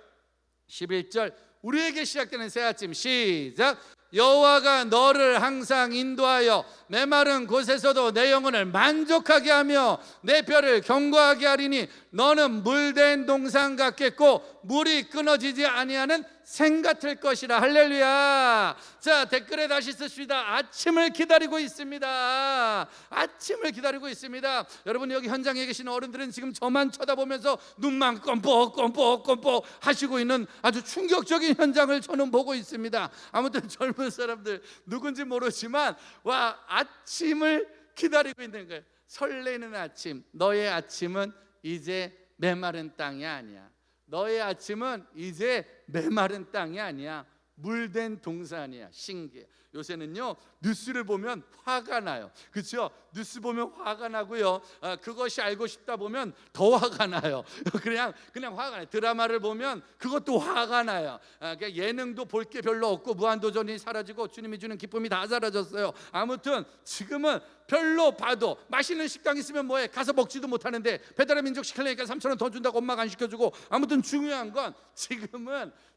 우리에게 시작되는 새 아침 시작. 여호와가 너를 항상 인도하여 메마른 곳에서도 내 영혼을 만족하게 하며 내 뼈를 견고하게 하리니 너는 물된 동산 같겠고 물이 끊어지지 아니하는 생 같을 것이라. 할렐루야. 자, 댓글에 다시 쓰십니다. 아침을 기다리고 있습니다. 아침을 기다리고 있습니다. 여러분, 여기 현장에 계신 어른들은 지금 저만 쳐다보면서 눈만 껌뻑 하시고 있는 아주 충격적인 현장을 저는 보고 있습니다. 아무튼 젊은 사람들 누군지 모르지만 와, 아침을 기다리고 있는 거예요. 설레는 아침. 너의 아침은 이제 메마른 땅이 아니야. 너의 아침은 이제 메마른 땅이 아니야. 물된 동산이야. 신기해. 요새는요 뉴스를 보면 화가 나요. 그렇죠? 뉴스 보면 화가 나고요. 그것이 알고 싶다 보면 더 화가 나요. 그냥 화가 나요. 드라마를 보면 그것도 화가 나요. 그러니까 예능도 볼 게 별로 없고 무한도전이 사라지고 주님이 주는 기쁨이 다 사라졌어요. 아무튼 지금은 별로 봐도 맛있는 식당 있으면 뭐해? 가서 먹지도 못하는데 배달의 민족 시키려니까 3,000원 더 준다고 엄마가 안 시켜주고. 아무튼 중요한 건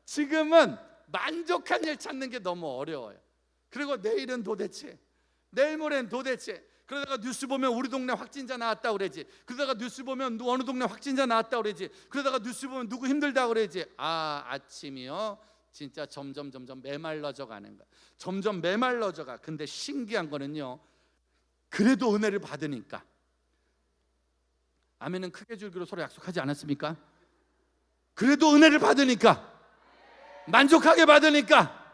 지금은 만족한 일 찾는 게 너무 어려워요. 그리고 내일은 도대체, 내일 모레는 도대체. 그러다가 뉴스 보면 우리 동네 확진자 나왔다 그러지. 그러다가 뉴스 보면 어느 동네 확진자 나왔다 그러지. 그러다가 뉴스 보면 누구 힘들다 그러지. 아침이요 진짜 점점 메말라져 가는 거야. 점점 메말라져 가. 근데 신기한 거는요, 그래도 은혜를 받으니까. 아멘은 크게 줄기로 서로 약속하지 않았습니까? 그래도 은혜를 받으니까, 만족하게 받으니까,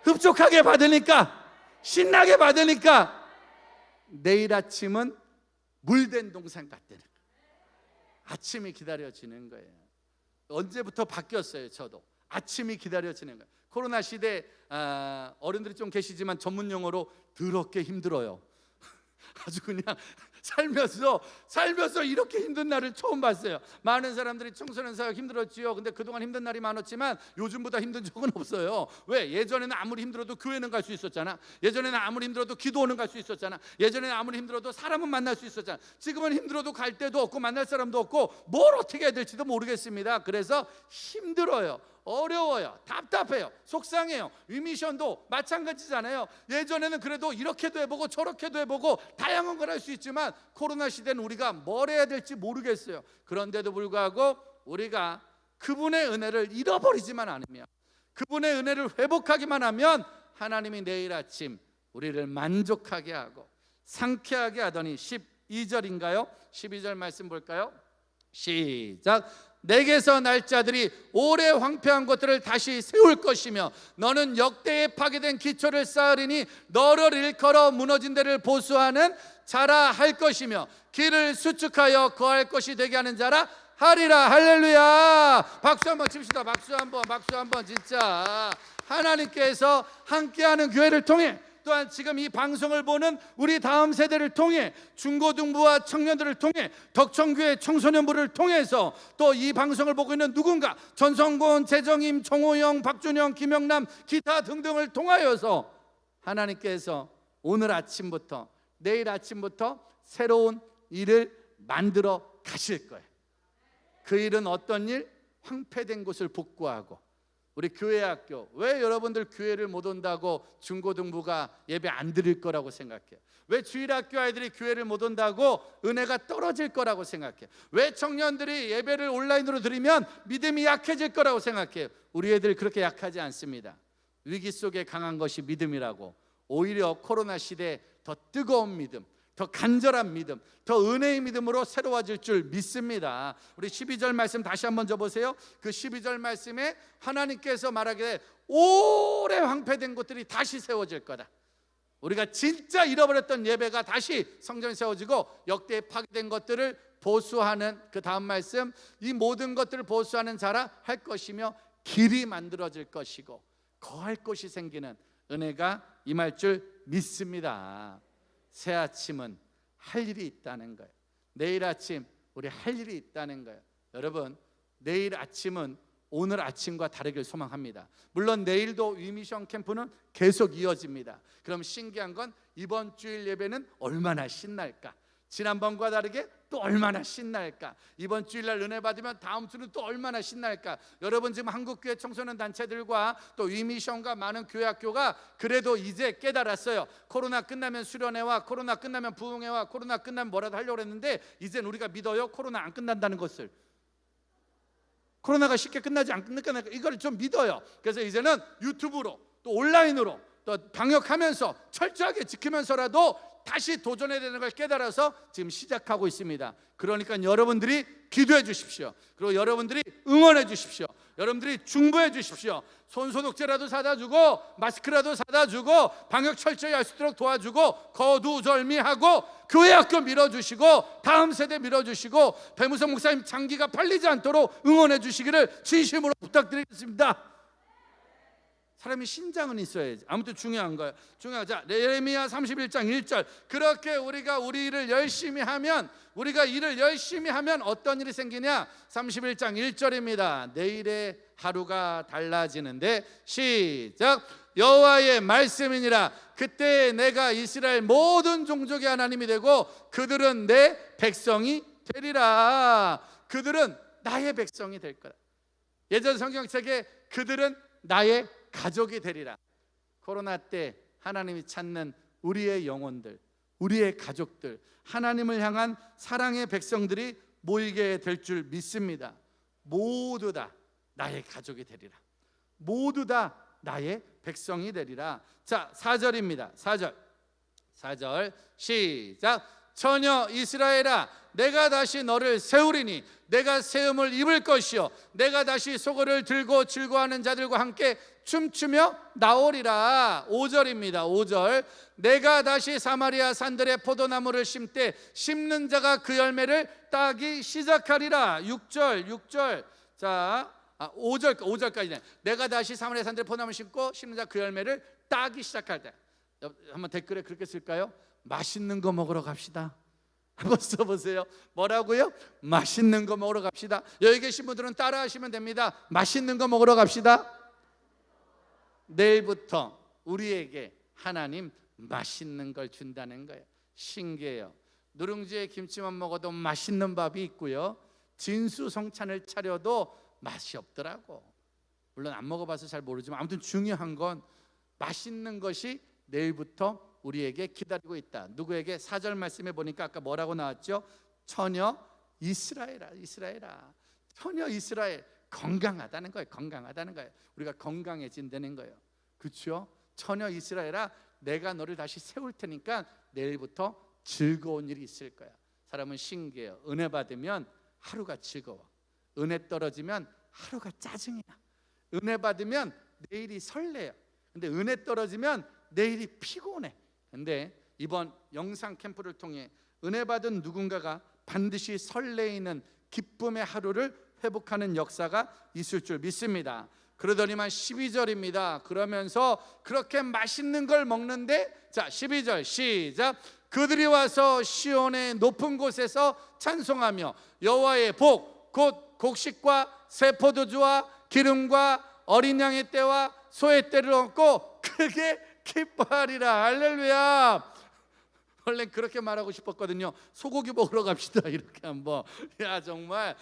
흡족하게 받으니까, 신나게 받으니까 내일 아침은 물된 동산 같다는 거예요. 아침이 기다려지는 거예요. 언제부터 바뀌었어요. 저도 아침이 기다려지는 거예요. 코로나 시대 어른들이 좀 계시지만 전문 용어로 더럽게 힘들어요. 아주 그냥 살면서 이렇게 힘든 날을 처음 봤어요. 많은 사람들이 청소년 사역 힘들었지요. 근데 그동안 힘든 날이 많았지만 요즘보다 힘든 적은 없어요. 왜? 예전에는 아무리 힘들어도 교회는 갈 수 있었잖아. 예전에는 아무리 힘들어도 기도원은 갈 수 있었잖아. 예전에는 아무리 힘들어도 사람은 만날 수 있었잖아. 지금은 힘들어도 갈 데도 없고 만날 사람도 없고 뭘 어떻게 해야 될지도 모르겠습니다. 그래서 힘들어요. 어려워요. 답답해요. 속상해요. 위미션도 마찬가지잖아요. 예전에는 그래도 이렇게도 해보고 저렇게도 해보고 다양한 걸 할 수 있지만 코로나 시대는 우리가 뭘 해야 될지 모르겠어요. 그런데도 불구하고 우리가 그분의 은혜를 잃어버리지만 않으면, 그분의 은혜를 회복하기만 하면 하나님이 내일 아침 우리를 만족하게 하고 상쾌하게 하더니 12절인가요? 12절 말씀 볼까요? 시작. 내게서 날 자들이 오래 황폐한 것들을 다시 세울 것이며 너는 역대에 파괴된 기초를 쌓으리니 너를 일컬어 무너진 데를 보수하는 자라 할 것이며 길을 수축하여 거할 것이 되게 하는 자라 하리라. 할렐루야. 박수 한번 칩시다. 박수 한번 진짜 하나님께서 함께하는 교회를 통해, 또한 지금 이 방송을 보는 우리 다음 세대를 통해, 중고등부와 청년들을 통해, 덕천교회 청소년부를 통해서, 또 이 방송을 보고 있는 누군가, 전성곤, 재정임, 정호영, 박준영, 김영남, 기타 등등을 통하여서 하나님께서 오늘 아침부터 내일 아침부터 새로운 일을 만들어 가실 거예요. 그 일은 어떤 일? 황폐된 곳을 복구하고. 우리 교회 학교, 왜 여러분들 교회를 못 온다고 중고등부가 예배 안 드릴 거라고 생각해요? 왜 주일학교 아이들이 교회를 못 온다고 은혜가 떨어질 거라고 생각해요? 왜 청년들이 예배를 온라인으로 드리면 믿음이 약해질 거라고 생각해요? 우리 애들 그렇게 약하지 않습니다. 위기 속에 강한 것이 믿음이라고. 오히려 코로나 시대에 더 뜨거운 믿음, 더 간절한 믿음, 더 은혜의 믿음으로 새로워질 줄 믿습니다. 우리 12절 말씀 다시 한번 줘보세요. 그 12절 말씀에 하나님께서 말하기를 오래 황폐된 것들이 다시 세워질 거다. 우리가 진짜 잃어버렸던 예배가 다시 성전에 세워지고 역대에 파괴된 것들을 보수하는, 그 다음 말씀, 이 모든 것들을 보수하는 자라 할 것이며 길이 만들어질 것이고 거할 곳이 생기는 은혜가 임할 줄 믿습니다. 새 아침은 할 일이 있다는 거예요. 내일 아침 우리 할 일이 있다는 거예요. 여러분, 내일 아침은 오늘 아침과 다르길 소망합니다. 물론 내일도 위미션 캠프는 계속 이어집니다. 그럼 신기한 건 이번 주일 예배는 얼마나 신날까? 지난번과 다르게 또 얼마나 신날까? 이번 주일날 은혜 받으면 다음 주는 또 얼마나 신날까? 여러분, 지금 한국교회 청소년 단체들과 또 위미션과 많은 교회 학교가 그래도 이제 깨달았어요. 코로나 끝나면 수련회와 코로나 끝나면 부흥회와 코로나 끝나면 뭐라도 하려고 했는데 이젠 우리가 믿어요. 코로나 안 끝난다는 것을. 코로나가 쉽게 끝나지 않겠나, 이걸 좀 믿어요. 그래서 이제는 유튜브로 또 온라인으로 또 방역하면서 철저하게 지키면서라도 다시 도전해야 되는 걸 깨달아서 지금 시작하고 있습니다. 그러니까 여러분들이 기도해 주십시오. 그리고 여러분들이 응원해 주십시오. 여러분들이 중보해 주십시오. 손소독제라도 사다 주고 마스크라도 사다 주고 방역 철저히 할 수 있도록 도와주고 거두절미하고 교회 학교 밀어주시고 다음 세대 밀어주시고 배무성 목사님 장기가 팔리지 않도록 응원해 주시기를 진심으로 부탁드리겠습니다. 사람이 신장은 있어야지. 아무튼 중요한 거예요. 자, 예레미야 31장 1절. 그렇게 우리가 우리 일을 열심히 하면, 우리가 일을 열심히 하면 어떤 일이 생기냐? 31장 1절입니다. 내일의 하루가 달라지는데, 시작. 여호와의 말씀이니라. 그때 내가 이스라엘 모든 종족의 하나님이 되고 그들은 내 백성이 되리라. 그들은 나의 백성이 될 거라. 예전 성경책에 그들은 나의 가족이 되리라. 코로나 때 하나님이 찾는 우리의 영혼들, 우리의 가족들, 하나님을 향한 사랑의 백성들이 모이게 될 줄 믿습니다. 모두 다 나의 가족이 되리라. 모두 다 나의 백성이 되리라. 자, 4절입니다. 4절 시작. 처녀 이스라엘아, 내가 다시 너를 세우리니 내가 세움을 입을 것이요 내가 다시 소고를 들고 즐거워하는 자들과 함께 춤추며 나오리라. 5절입니다. 5절. 내가 다시 사마리아 산들의 포도나무를 심때 심는 자가 그 열매를 따기 시작하리라. 6절. 자, 5절까지네. 내가 다시 사마리아 산들의 포도나무를 심고 심는 자 그 열매를 따기 시작할 때. 한번 댓글에 그렇게 쓸까요? 맛있는 거 먹으러 갑시다. 한번 써보세요. 뭐라고요? 맛있는 거 먹으러 갑시다. 여기 계신 분들은 따라 하시면 됩니다. 맛있는 거 먹으러 갑시다. 내일부터 우리에게 하나님 맛있는 걸 준다는 거예요. 신기해요. 누룽지에 김치만 먹어도 맛있는 밥이 있고요, 진수성찬을 차려도 맛이 없더라고. 물론 안 먹어봐서 잘 모르지만 아무튼 중요한 건 맛있는 것이 내일부터 우리에게 기다리고 있다. 누구에게? 4절 말씀에 보니까 아까 뭐라고 나왔죠? 처녀 이스라엘아. 처녀 이스라엘. 건강하다는 거예요. 건강하다는 거예요. 우리가 건강해진다는 거예요. 그렇죠? 처녀 이스라엘아, 내가 너를 다시 세울 테니까 내일부터 즐거운 일이 있을 거야. 사람은 신기해요. 은혜 받으면 하루가 즐거워. 은혜 떨어지면 하루가 짜증이야. 은혜 받으면 내일이 설레요. 근데 은혜 떨어지면 내일이 피곤해. 근데 이번 영상 캠프를 통해 은혜 받은 누군가가 반드시 설레이는 기쁨의 하루를 회복하는 역사가 있을 줄 믿습니다. 그러더니만 12절입니다. 그러면서 그렇게 맛있는 걸 먹는데, 자 12절 시작. 그들이 와서 시온의 높은 곳에서 찬송하며 여호와의 복 곧 곡식과 새 포도주와 기름과 어린 양의 떼와 소의 떼를 얻고 크게 기뻐하리라. 할렐루야. 원래 그렇게 말하고 싶었거든요. 소고기 먹으러 갑시다. 이렇게 한번. 야 정말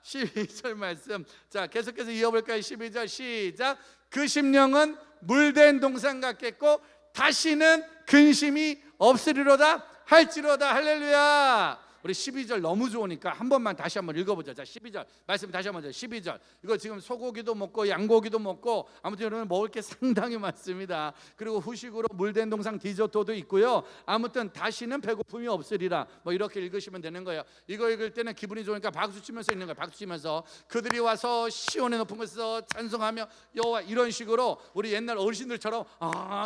12절 말씀. 자 계속해서 이어볼까요? 12절 시작. 그 심령은 물된 동산 같겠고 다시는 근심이 없으리로다 할지로다. 할렐루야. 우리 12절 너무 좋으니까 한 번만 다시 한번 읽어보자. 자 12절 말씀 다시 한번. 12절 이거 지금 소고기도 먹고 양고기도 먹고 아무튼 여러분 먹을 게 상당히 많습니다. 그리고 후식으로 물된 동상 디저트도 있고요. 아무튼 다시는 배고픔이 없으리라. 뭐 이렇게 읽으시면 되는 거예요. 이거 읽을 때는 기분이 좋으니까 박수 치면서 읽는 거예요. 박수 치면서 그들이 와서 시온의 높은 곳에서 찬송하며 여호와, 이런 식으로 우리 옛날 어르신들처럼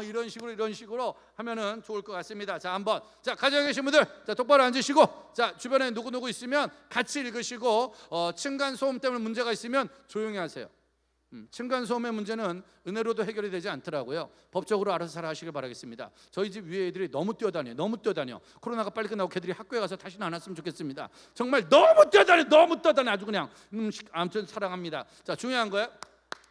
이런 식으로 하면은 좋을 것 같습니다. 자 한번, 자 가정에 계신 분들 자 똑바로 앉으시고, 자 주변에 누구 있으면 같이 읽으시고, 층간소음 때문에 문제가 있으면 조용히 하세요. 층간소음의 문제는 은혜로도 해결이 되지 않더라고요. 법적으로 알아서 잘 하시길 바라겠습니다. 저희 집 위에 애들이 너무 뛰어다녀. 코로나가 빨리 끝나고 걔들이 학교에 가서 다시는 안 왔으면 좋겠습니다. 정말 너무 뛰어다녀. 아주 그냥 아무튼 사랑합니다. 자 중요한 거예요.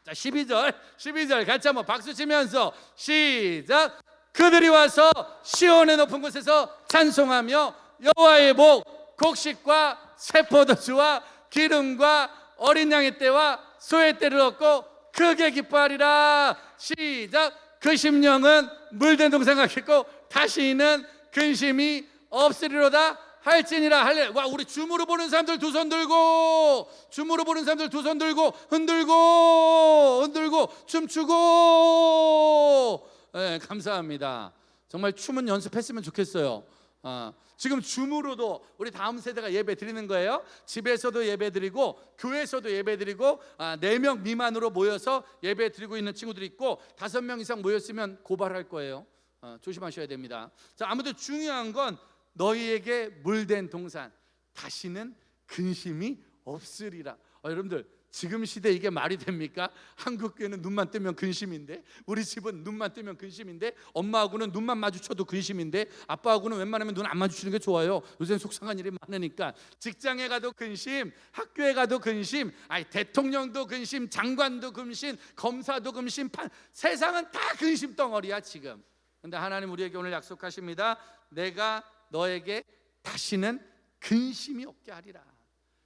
자 12절 같이 한번 박수 치면서 시작. 그들이 와서 시온의 높은 곳에서 찬송하며 여호와의 복 곡식과 새 포도주와 기름과 어린 양의 떼와 소의 떼를 얻고 크게 기뻐하리라. 시작. 그 심령은 물된 동산 같겠고 다시는 근심이 없으리로다 할지니라. 할렐. 와, 우리 줌으로 보는 사람들 두 손 들고, 흔들고 춤추고. 네, 감사합니다. 정말 춤은 연습했으면 좋겠어요. 지금 줌으로도 우리 다음 세대가 예배 드리는 거예요. 집에서도 예배 드리고 교회에서도 예배 드리고 4명 미만으로 모여서 예배 드리고 있는 친구들이 있고 5명 이상 모였으면 고발할 거예요. 조심하셔야 됩니다. 자 아무튼 중요한 건 너희에게 물된 동산 다시는 근심이 없으리라. 여러분들 지금 시대 이게 말이 됩니까? 한국교회는 눈만 뜨면 근심인데, 우리 집은 눈만 뜨면 근심인데, 엄마하고는 눈만 마주쳐도 근심인데, 아빠하고는 웬만하면 눈 안 마주치는 게 좋아요. 요새는 속상한 일이 많으니까. 직장에 가도 근심, 학교에 가도 근심, 대통령도 근심, 장관도 근심, 검사도 근심, 세상은 다 근심 덩어리야 지금. 근데 하나님 우리에게 오늘 약속하십니다. 내가 너에게 다시는 근심이 없게 하리라.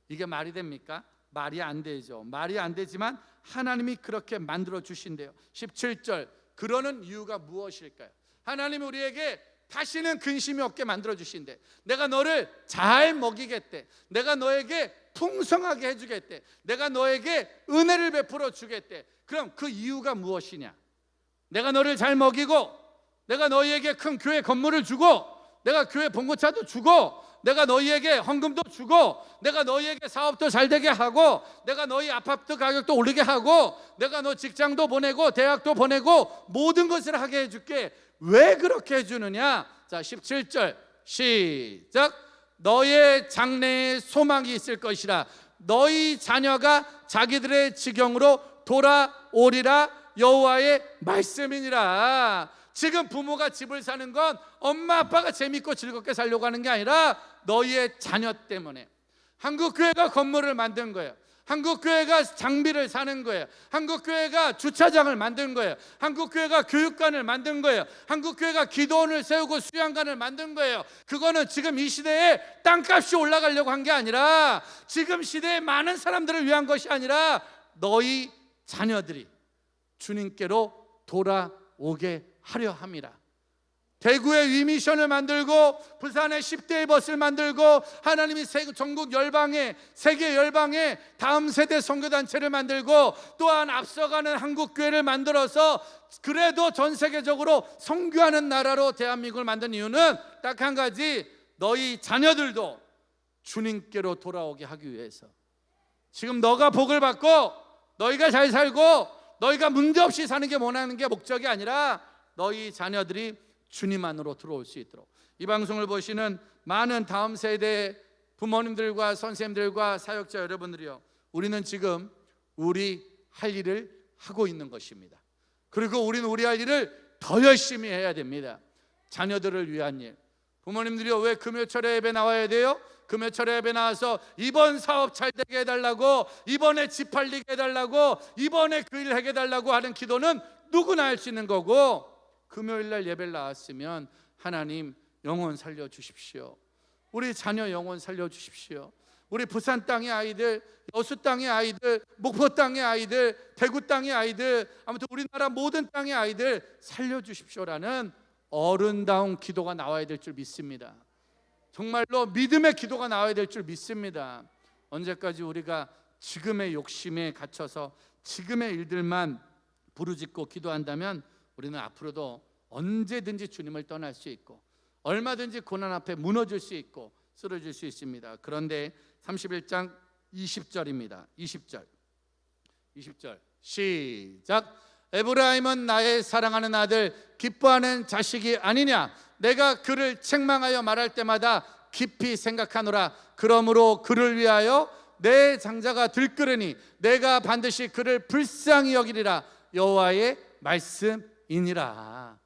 이게 말이 됩니까? 말이 안 되죠. 말이 안 되지만 하나님이 그렇게 만들어 주신대요. 17절, 그러는 이유가 무엇일까요? 하나님이 우리에게 다시는 근심이 없게 만들어 주신대. 내가 너를 잘 먹이겠대. 내가 너에게 풍성하게 해주겠대. 내가 너에게 은혜를 베풀어 주겠대. 그럼 그 이유가 무엇이냐? 내가 너를 잘 먹이고, 내가 너희에게 큰 교회 건물을 주고, 내가 교회 봉고차도 주고, 내가 너희에게 헌금도 주고, 내가 너희에게 사업도 잘 되게 하고, 내가 너희 아파트 가격도 오르게 하고, 내가 너 직장도 보내고 대학도 보내고 모든 것을 하게 해줄게. 왜 그렇게 해주느냐? 자, 17절 시작. 너의 장래에 소망이 있을 것이라. 너희 자녀가 자기들의 지경으로 돌아오리라. 여호와의 말씀이니라. 지금 부모가 집을 사는 건 엄마 아빠가 재밌고 즐겁게 살려고 하는 게 아니라 너희의 자녀 때문에. 한국교회가 건물을 만든 거예요. 한국교회가 장비를 사는 거예요. 한국교회가 주차장을 만든 거예요. 한국교회가 교육관을 만든 거예요. 한국교회가 기도원을 세우고 수양관을 만든 거예요. 그거는 지금 이 시대에 땅값이 올라가려고 한 게 아니라, 지금 시대에 많은 사람들을 위한 것이 아니라 너희 자녀들이 주님께로 돌아오게 하려 함이라. 대구에 위미션을 만들고, 부산에 10대의 버스를 만들고, 하나님이 전국 열방에, 세계 열방에 다음 세대 선교단체를 만들고, 또한 앞서가는 한국교회를 만들어서 그래도 전 세계적으로 선교하는 나라로 대한민국을 만든 이유는 딱 한 가지, 너희 자녀들도 주님께로 돌아오게 하기 위해서. 지금 너가 복을 받고 너희가 잘 살고 너희가 문제없이 사는 게 원하는 게 목적이 아니라 너희 자녀들이 주님 안으로 들어올 수 있도록. 이 방송을 보시는 많은 다음 세대 부모님들과 선생님들과 사역자 여러분들이요, 우리는 지금 우리 할 일을 하고 있는 것입니다. 그리고 우리는 우리 할 일을 더 열심히 해야 됩니다. 자녀들을 위한 일. 부모님들이요, 왜 금요철에 예배 나와야 돼요? 금요철에 예배 나와서 이번 사업 잘 되게 해달라고, 이번에 집 팔리게 해달라고, 이번에 그 일 하게 해달라고 하는 기도는 누구나 할 수 있는 거고, 금요일날 예배를 나왔으면 하나님 영혼 살려주십시오. 우리 자녀 영혼 살려주십시오. 우리 부산 땅의 아이들, 여수 땅의 아이들, 목포 땅의 아이들, 대구 땅의 아이들, 아무튼 우리나라 모든 땅의 아이들 살려주십시오라는 어른다운 기도가 나와야 될 줄 믿습니다. 정말로 믿음의 기도가 나와야 될 줄 믿습니다. 언제까지 우리가 지금의 욕심에 갇혀서 지금의 일들만 부르짖고 기도한다면 우리는 앞으로도 언제든지 주님을 떠날 수 있고, 얼마든지 고난 앞에 무너질 수 있고 쓰러질 수 있습니다. 그런데 31장 20절입니다. 20절 시작. 에브라임은 나의 사랑하는 아들, 기뻐하는 자식이 아니냐. 내가 그를 책망하여 말할 때마다 깊이 생각하노라. 그러므로 그를 위하여 내 장자가 들끓으니 내가 반드시 그를 불쌍히 여기리라. 여호와의 말씀이니라.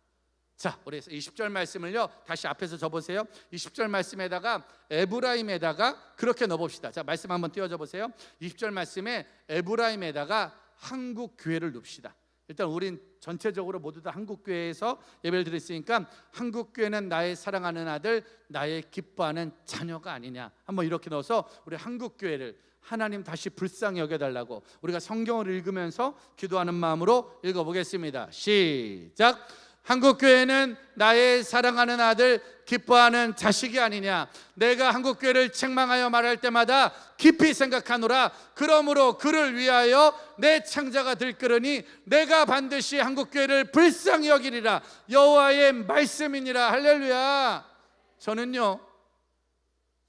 자, 우리 20절 말씀을요 다시 앞에서 접으세요. 20절 말씀에다가 에브라임에다가 그렇게 넣어봅시다. 자, 말씀 한번 띄워줘 보세요. 20절 말씀에 에브라임에다가 한국교회를 넣읍시다. 일단 우린 전체적으로 모두 다 한국교회에서 예배를 드렸으니까 한국교회는 나의 사랑하는 아들, 나의 기뻐하는 자녀가 아니냐. 한번 이렇게 넣어서 우리 한국교회를 하나님 다시 불쌍히 여겨달라고 우리가 성경을 읽으면서 기도하는 마음으로 읽어보겠습니다. 시작. 한국교회는 나의 사랑하는 아들, 기뻐하는 자식이 아니냐. 내가 한국교회를 책망하여 말할 때마다 깊이 생각하노라. 그러므로 그를 위하여 내 창자가 들끓으니 내가 반드시 한국교회를 불쌍히 여기리라. 여호와의 말씀이니라. 할렐루야. 저는요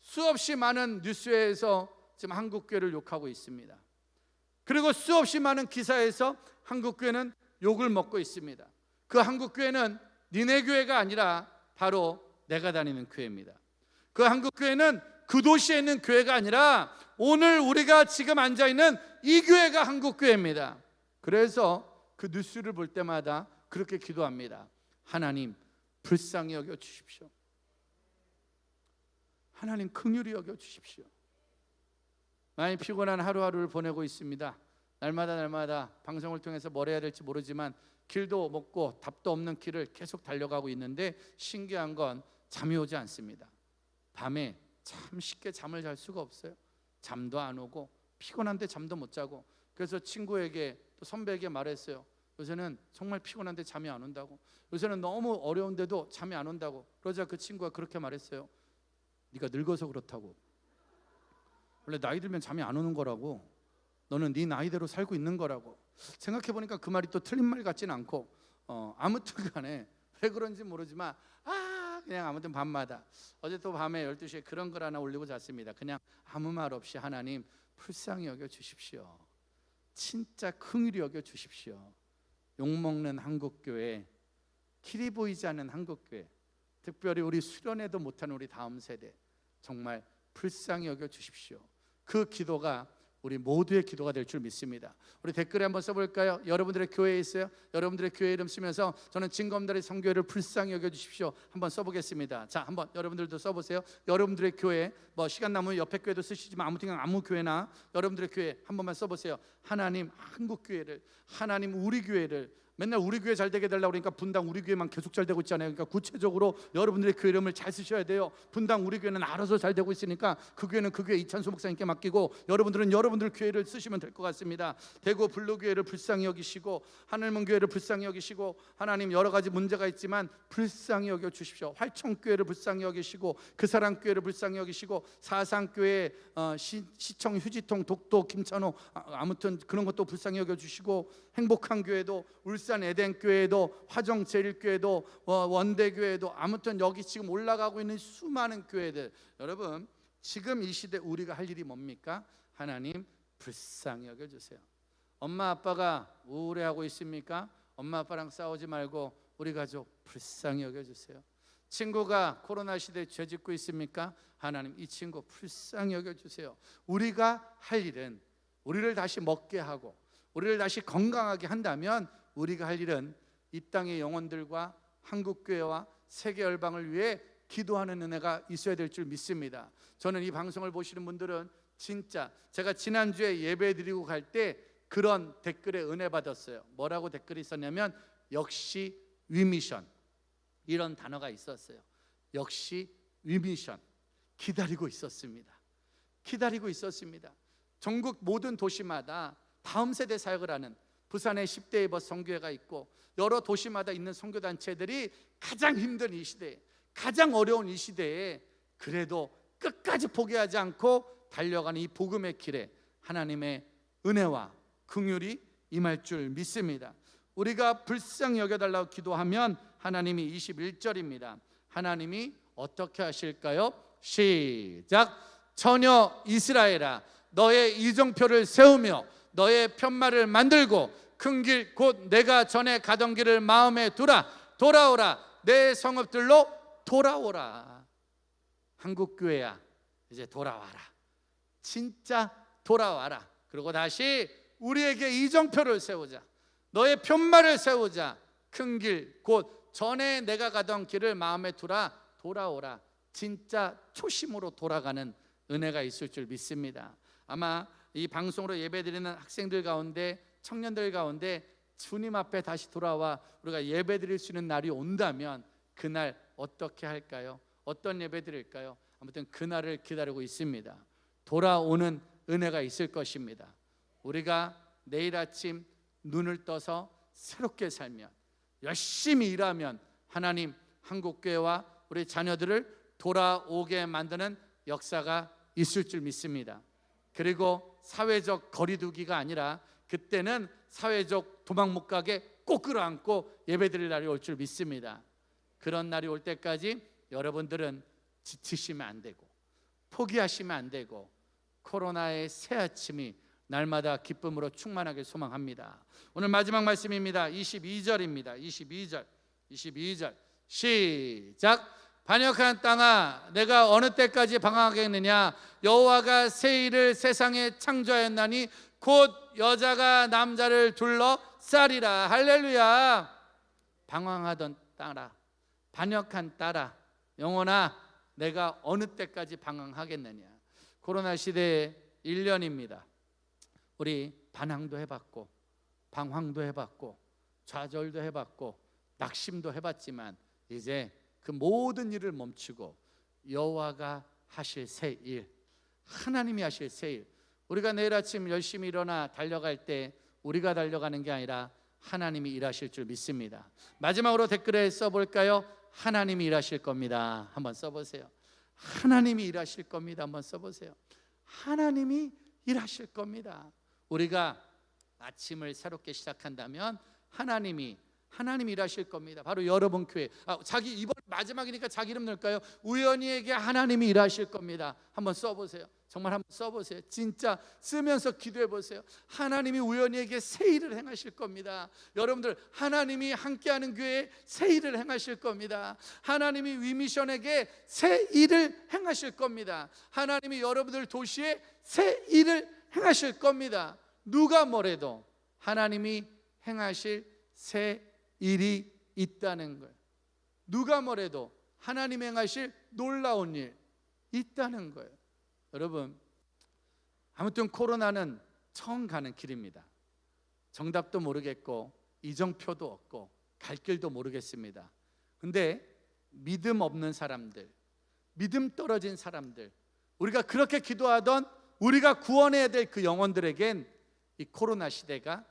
수없이 많은 뉴스에서 지금 한국교회를 욕하고 있습니다. 그리고 수없이 많은 기사에서 한국교회는 욕을 먹고 있습니다. 그 한국교회는 니네 교회가 아니라 바로 내가 다니는 교회입니다. 그 한국교회는 그 도시에 있는 교회가 아니라 오늘 우리가 지금 앉아있는 이 교회가 한국교회입니다. 그래서 그 뉴스를 볼 때마다 그렇게 기도합니다. 하나님 불쌍히 여겨 주십시오. 하나님 긍휼히 여겨 주십시오. 많이 피곤한 하루하루를 보내고 있습니다. 날마다 방송을 통해서 뭘 해야 될지 모르지만 길도 먹고 답도 없는 길을 계속 달려가고 있는데 신기한 건 잠이 오지 않습니다. 밤에 참 쉽게 잠을 잘 수가 없어요. 잠도 안 오고 피곤한데 잠도 못 자고. 그래서 친구에게 또 선배에게 말했어요. 요새는 정말 피곤한데 잠이 안 온다고. 요새는 너무 어려운데도 잠이 안 온다고. 그러자 그 친구가 그렇게 말했어요. 네가 늙어서 그렇다고. 원래 나이 들면 잠이 안 오는 거라고. 너는 네 나이대로 살고 있는 거라고. 생각해보니까 그 말이 또 틀린 말 같지는 않고 아무튼 간에 왜 그런지 모르지만 그냥 아무튼 밤마다 어제 또 밤에 12시에 그런 걸 하나 올리고 잤습니다. 그냥 아무 말 없이 하나님 불쌍히 여겨 주십시오. 진짜 긍휼히 여겨 주십시오. 욕먹는 한국교회, 길이 보이지 않는 한국교회, 특별히 우리 수련회도 못하는 우리 다음 세대 정말 불쌍히 여겨 주십시오. 그 기도가 우리 모두의 기도가 될 줄 믿습니다. 우리 댓글에 한번 써볼까요? 여러분들의 교회에 있어요? 여러분들의 교회 이름 쓰면서 저는 진검다리 성교회를 불쌍히 여겨주십시오 한번 써보겠습니다. 자, 한번 여러분들도 써보세요. 여러분들의 교회, 뭐 시간 남으면 옆에 교회도 쓰시지만 아무튼 아무 교회나 여러분들의 교회 한 번만 써보세요. 하나님 한국교회를, 하나님 우리 교회를, 맨날 우리 교회 잘 되게 해달라고 그러니까 분당 우리 교회만 계속 잘 되고 있잖아요. 그러니까 구체적으로 여러분들의 교회 이름을 잘 쓰셔야 돼요. 분당 우리 교회는 알아서 잘 되고 있으니까 그 교회는 그 교회 이찬수 목사님께 맡기고 여러분들은 여러분들 교회를 쓰시면 될 것 같습니다. 대구 블루교회를 불쌍히 여기시고 하늘문 교회를 불쌍히 여기시고 하나님 여러 가지 문제가 있지만 불쌍히 여겨 주십시오. 활청교회를 불쌍히 여기시고 그사랑교회를 불쌍히 여기시고 사상교회, 시청, 휴지통, 독도, 김찬호 아무튼 그런 것도 불쌍히 여겨 주시고 행복한 교회도, 울산 에덴교회도, 화정제일교회도, 원대교회도 아무튼 여기 지금 올라가고 있는 수많은 교회들, 여러분 지금 이 시대 우리가 할 일이 뭡니까? 하나님 불쌍히 여겨주세요. 엄마 아빠가 우울해하고 있습니까? 엄마 아빠랑 싸우지 말고 우리 가족 불쌍히 여겨주세요. 친구가 코로나 시대에 죄 짓고 있습니까? 하나님 이 친구 불쌍히 여겨주세요. 우리가 할 일은 우리를 다시 먹게 하고 우리를 다시 건강하게 한다면 우리가 할 일은 이 땅의 영혼들과 한국교회와 세계 열방을 위해 기도하는 은혜가 있어야 될 줄 믿습니다. 저는 이 방송을 보시는 분들은 진짜 제가 지난주에 예배 드리고 갈 때 그런 댓글에 은혜 받았어요. 뭐라고 댓글이 있었냐면 역시 위미션, 이런 단어가 있었어요. 역시 위미션. 기다리고 있었습니다. 기다리고 있었습니다. 전국 모든 도시마다 다음 세대 사역을 하는 부산의 10대 버스 선교회가 있고 여러 도시마다 있는 선교단체들이 가장 힘든 이 시대에, 가장 어려운 이 시대에 그래도 끝까지 포기하지 않고 달려가는 이 복음의 길에 하나님의 은혜와 긍휼이 임할 줄 믿습니다. 우리가 불쌍히 여겨달라고 기도하면 하나님이 21절입니다. 하나님이 어떻게 하실까요? 시작. 처녀 이스라엘아 너의 이정표를 세우며 너의 편말을 만들고 큰 길 곧 내가 전에 가던 길을 마음에 두라. 돌아오라. 내 성읍들로 돌아오라. 한국교회야 이제 돌아와라. 진짜 돌아와라. 그리고 다시 우리에게 이정표를 세우자. 너의 편말을 세우자. 큰 길 곧 전에 내가 가던 길을 마음에 두라. 돌아오라. 진짜 초심으로 돌아가는 은혜가 있을 줄 믿습니다. 아마 이 방송으로 예배드리는 학생들 가운데, 청년들 가운데 주님 앞에 다시 돌아와 우리가 예배드릴 수 있는 날이 온다면 그날 어떻게 할까요? 어떤 예배 드릴까요? 아무튼 그날을 기다리고 있습니다. 돌아오는 은혜가 있을 것입니다. 우리가 내일 아침 눈을 떠서 새롭게 살면, 열심히 일하면 하나님 한국교회와 우리 자녀들을 돌아오게 만드는 역사가 있을 줄 믿습니다. 그리고 사회적 거리두기가 아니라 그때는 사회적 도망 못 가게 꼭 끌어안고 예배드릴 날이 올 줄 믿습니다. 그런 날이 올 때까지 여러분들은 지치시면 안 되고 포기하시면 안 되고 코로나의 새 아침이 날마다 기쁨으로 충만하게 소망합니다. 오늘 마지막 말씀입니다. 22절입니다. 22절 시작. 반역한 땅아 내가 어느 때까지 방황하겠느냐. 여호와가 새 일을 세상에 창조하였나니 곧 여자가 남자를 둘러싸리라. 할렐루야. 방황하던 딸아, 반역한 딸아, 영혼아 내가 어느 때까지 방황하겠느냐. 코로나 시대의 1년입니다. 우리 반항도 해봤고 방황도 해봤고 좌절도 해봤고 낙심도 해봤지만 이제 그 모든 일을 멈추고 여호와가 하실 새 일, 하나님이 하실 새 일, 우리가 내일 아침 열심히 일어나 달려갈 때 우리가 달려가는 게 아니라 하나님이 일하실 줄 믿습니다. 마지막으로 댓글에 써볼까요? 하나님이 일하실 겁니다. 한번 써보세요. 하나님이 일하실 겁니다. 한번 써보세요. 하나님이 일하실 겁니다. 우리가 아침을 새롭게 시작한다면 하나님이 일하실 겁니다. 바로 여러분 교회. 자기 이번 마지막이니까 자기 이름 넣을까요? 우연히에게 하나님이 일하실 겁니다. 한번 써보세요. 정말 한번 써보세요. 진짜 쓰면서 기도해 보세요. 하나님이 우연히에게 새 일을 행하실 겁니다. 여러분들 하나님이 함께하는 교회에 새 일을 행하실 겁니다. 하나님이 위미션에게 새 일을 행하실 겁니다. 하나님이 여러분들 도시에 새 일을 행하실 겁니다. 누가 뭐래도 하나님이 행하실 새 일이 있다는 거예요. 누가 뭐래도 하나님 행하실 놀라운 일 있다는 거예요. 여러분, 아무튼 코로나는 처음 가는 길입니다. 정답도 모르겠고 이정표도 없고 갈 길도 모르겠습니다. 근데 믿음 없는 사람들, 믿음 떨어진 사람들, 우리가 그렇게 기도하던 우리가 구원해야 될 그 영혼들에겐 이 코로나 시대가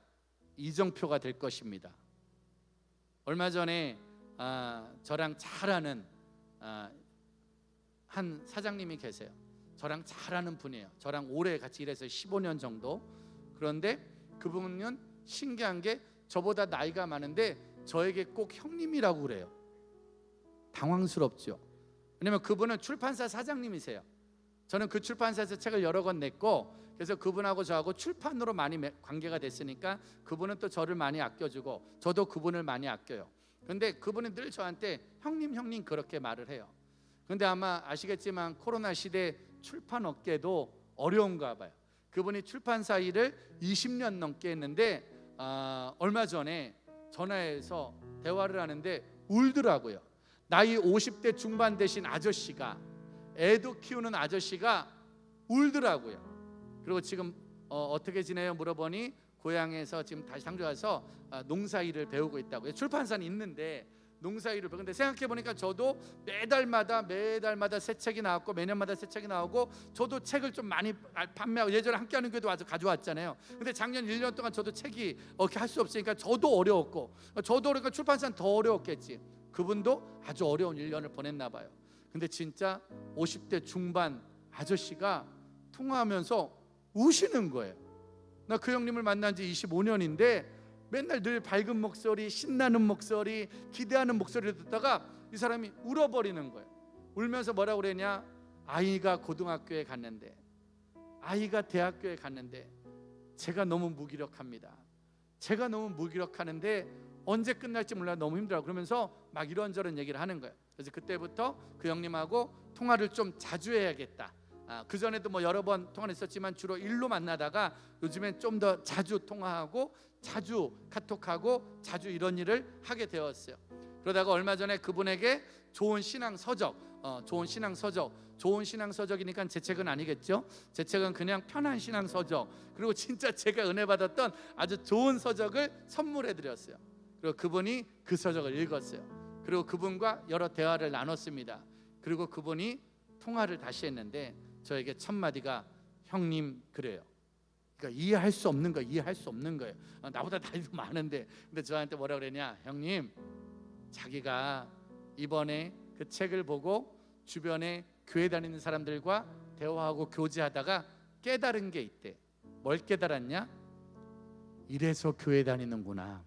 이정표가 될 것입니다. 얼마 전에 저랑 잘 아는 한 사장님이 계세요. 저랑 잘 아는 분이에요. 저랑 오래 같이 일해서 15년 정도. 그런데 그분은 신기한 게 저보다 나이가 많은데 저에게 꼭 형님이라고 그래요. 당황스럽죠. 왜냐면 그분은 출판사 사장님이세요. 저는 그 출판사에서 책을 여러 권 냈고, 그래서 그분하고 저하고 출판으로 많이 관계가 됐으니까 그분은 또 저를 많이 아껴주고 저도 그분을 많이 아껴요. 근데 그분은 늘 저한테 형님 그렇게 말을 해요. 근데 아마 아시겠지만 코로나 시대 출판 업계도 어려운가 봐요. 그분이 출판사 일을 20년 넘게 했는데 얼마 전에 전화해서 대화를 하는데 울더라고요. 나이 50대 중반 되신 아저씨가, 애도 키우는 아저씨가 울더라고요. 그리고 지금 어떻게 지내요 물어보니 고향에서 지금 다시 상주 가서 농사일을 배우고 있다고요. 출판사는 있는데 농사일을 배우고. 근데 생각해보니까 저도 매달마다 새 책이 나왔고 매년마다 새 책이 나오고 저도 책을 좀 많이 판매하고 예전에 함께하는 교회도 와서 가져왔잖아요. 근데 작년 1년 동안 저도 책이 할 수 없으니까 저도 어려웠고, 저도 그러니까 출판사는 더 어려웠겠지. 그분도 아주 어려운 1년을 보냈나 봐요. 근데 진짜 50대 중반 아저씨가 통화하면서 우시는 거예요. 나 그 형님을 만난 지 25년인데 맨날 늘 밝은 목소리, 신나는 목소리, 기대하는 목소리를 듣다가 이 사람이 울어버리는 거예요. 울면서 뭐라고 그랬냐? 아이가 고등학교에 갔는데, 아이가 대학교에 갔는데 제가 너무 무기력합니다. 제가 너무 무기력하는데 언제 끝날지 몰라 너무 힘들어. 그러면서 막 이런저런 얘기를 하는 거예요. 그래서 그때부터 그 형님하고 통화를 좀 자주 해야겠다. 그 전에도 뭐 여러 번 통화를 했었지만 주로 일로 만나다가 요즘엔 좀 더 자주 통화하고 자주 카톡하고 자주 이런 일을 하게 되었어요. 그러다가 얼마 전에 그분에게 좋은 신앙 서적이니까 제 책은 아니겠죠. 제 책은 그냥 편한 신앙 서적, 그리고 진짜 제가 은혜 받았던 아주 좋은 서적을 선물해 드렸어요. 그리고 그분이 그 서적을 읽었어요. 그리고 그분과 여러 대화를 나눴습니다. 그리고 그분이 통화를 다시 했는데 저에게 첫 마디가 형님 그래요. 그러니까 이해할 수 없는 거예요. 나보다 나이도 많은데, 근데 저한테 뭐라 그랬냐? 형님, 자기가 이번에 그 책을 보고 주변에 교회 다니는 사람들과 대화하고 교제하다가 깨달은 게 있대. 뭘 깨달았냐? 이래서 교회 다니는구나.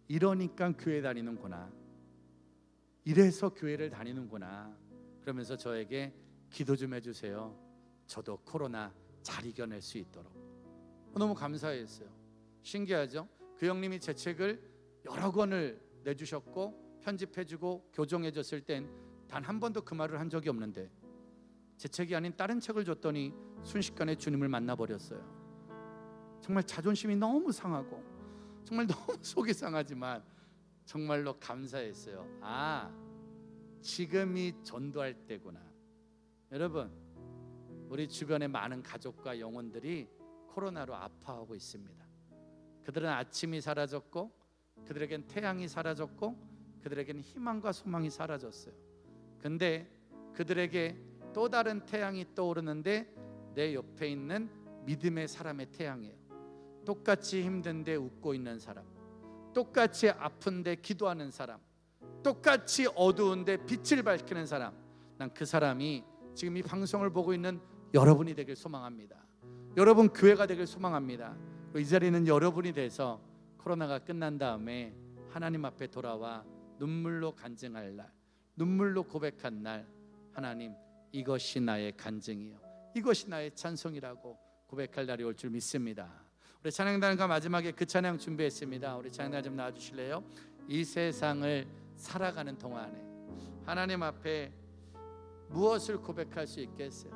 이러니까 교회 다니는구나. 이래서 교회를 다니는구나. 그러면서 저에게 기도 좀 해주세요. 저도 코로나 잘 이겨낼 수 있도록. 너무 감사했어요. 신기하죠? 그 형님이 제 책을 여러 권을 내주셨고 편집해주고 교정해줬을 땐 단 한 번도 그 말을 한 적이 없는데 제 책이 아닌 다른 책을 줬더니 순식간에 주님을 만나버렸어요. 정말 자존심이 너무 상하고 정말 너무 속이 상하지만 정말로 감사했어요. 지금이 전도할 때구나. 여러분, 우리 주변의 많은 가족과 영혼들이 코로나로 아파하고 있습니다. 그들은 아침이 사라졌고, 그들에겐 태양이 사라졌고, 그들에겐 희망과 소망이 사라졌어요. 근데 그들에게 또 다른 태양이 떠오르는데 내 옆에 있는 믿음의 사람의 태양이에요. 똑같이 힘든데 웃고 있는 사람, 똑같이 아픈데 기도하는 사람, 똑같이 어두운데 빛을 밝히는 사람. 난 그 사람이 지금 이 방송을 보고 있는 여러분이 되길 소망합니다. 여러분 교회가 되길 소망합니다. 이 자리는 여러분이 돼서 코로나가 끝난 다음에 하나님 앞에 돌아와 눈물로 간증할 날, 눈물로 고백한 날, 하나님 이것이 나의 간증이요, 이것이 나의 찬송이라고 고백할 날이 올 줄 믿습니다. 우리 찬양단과 마지막에 그 찬양 준비했습니다. 우리 찬양단 좀 나와주실래요? 이 세상을 살아가는 동안에 하나님 앞에 무엇을 고백할 수 있겠어요?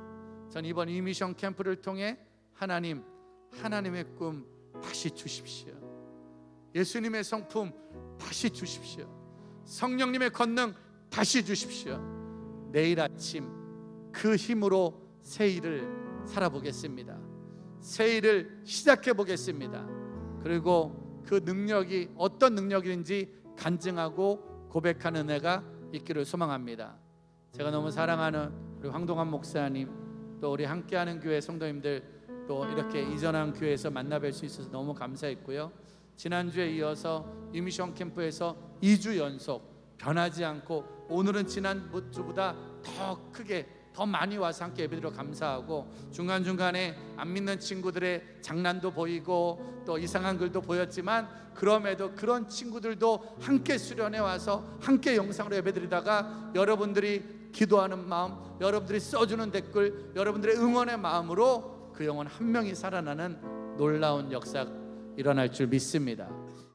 전 이번 이 미션 캠프를 통해 하나님, 하나님의 꿈 다시 주십시오. 예수님의 성품 다시 주십시오. 성령님의 권능 다시 주십시오. 내일 아침 그 힘으로 새 일을 살아보겠습니다. 새 일을 시작해 보겠습니다. 그리고 그 능력이 어떤 능력인지 간증하고 고백하는 은혜가 있기를 소망합니다. 제가 너무 사랑하는 우리 황동환 목사님, 또 우리 함께하는 교회 성도님들, 또 이렇게 이전한 교회에서 만나뵐 수 있어서 너무 감사했고요. 지난주에 이어서 이미션 캠프에서 2주 연속 변하지 않고 오늘은 지난주보다 더 크게 더 많이 와서 함께 예배드려 감사하고, 중간중간에 안 믿는 친구들의 장난도 보이고 또 이상한 글도 보였지만 그럼에도 그런 친구들도 함께 수련해 와서 함께 영상으로 예배드리다가 여러분들이 기도하는 마음, 여러분들이 써주는 댓글, 여러분들의 응원의 마음으로 그 영혼 한 명이 살아나는 놀라운 역사 일어날 줄 믿습니다.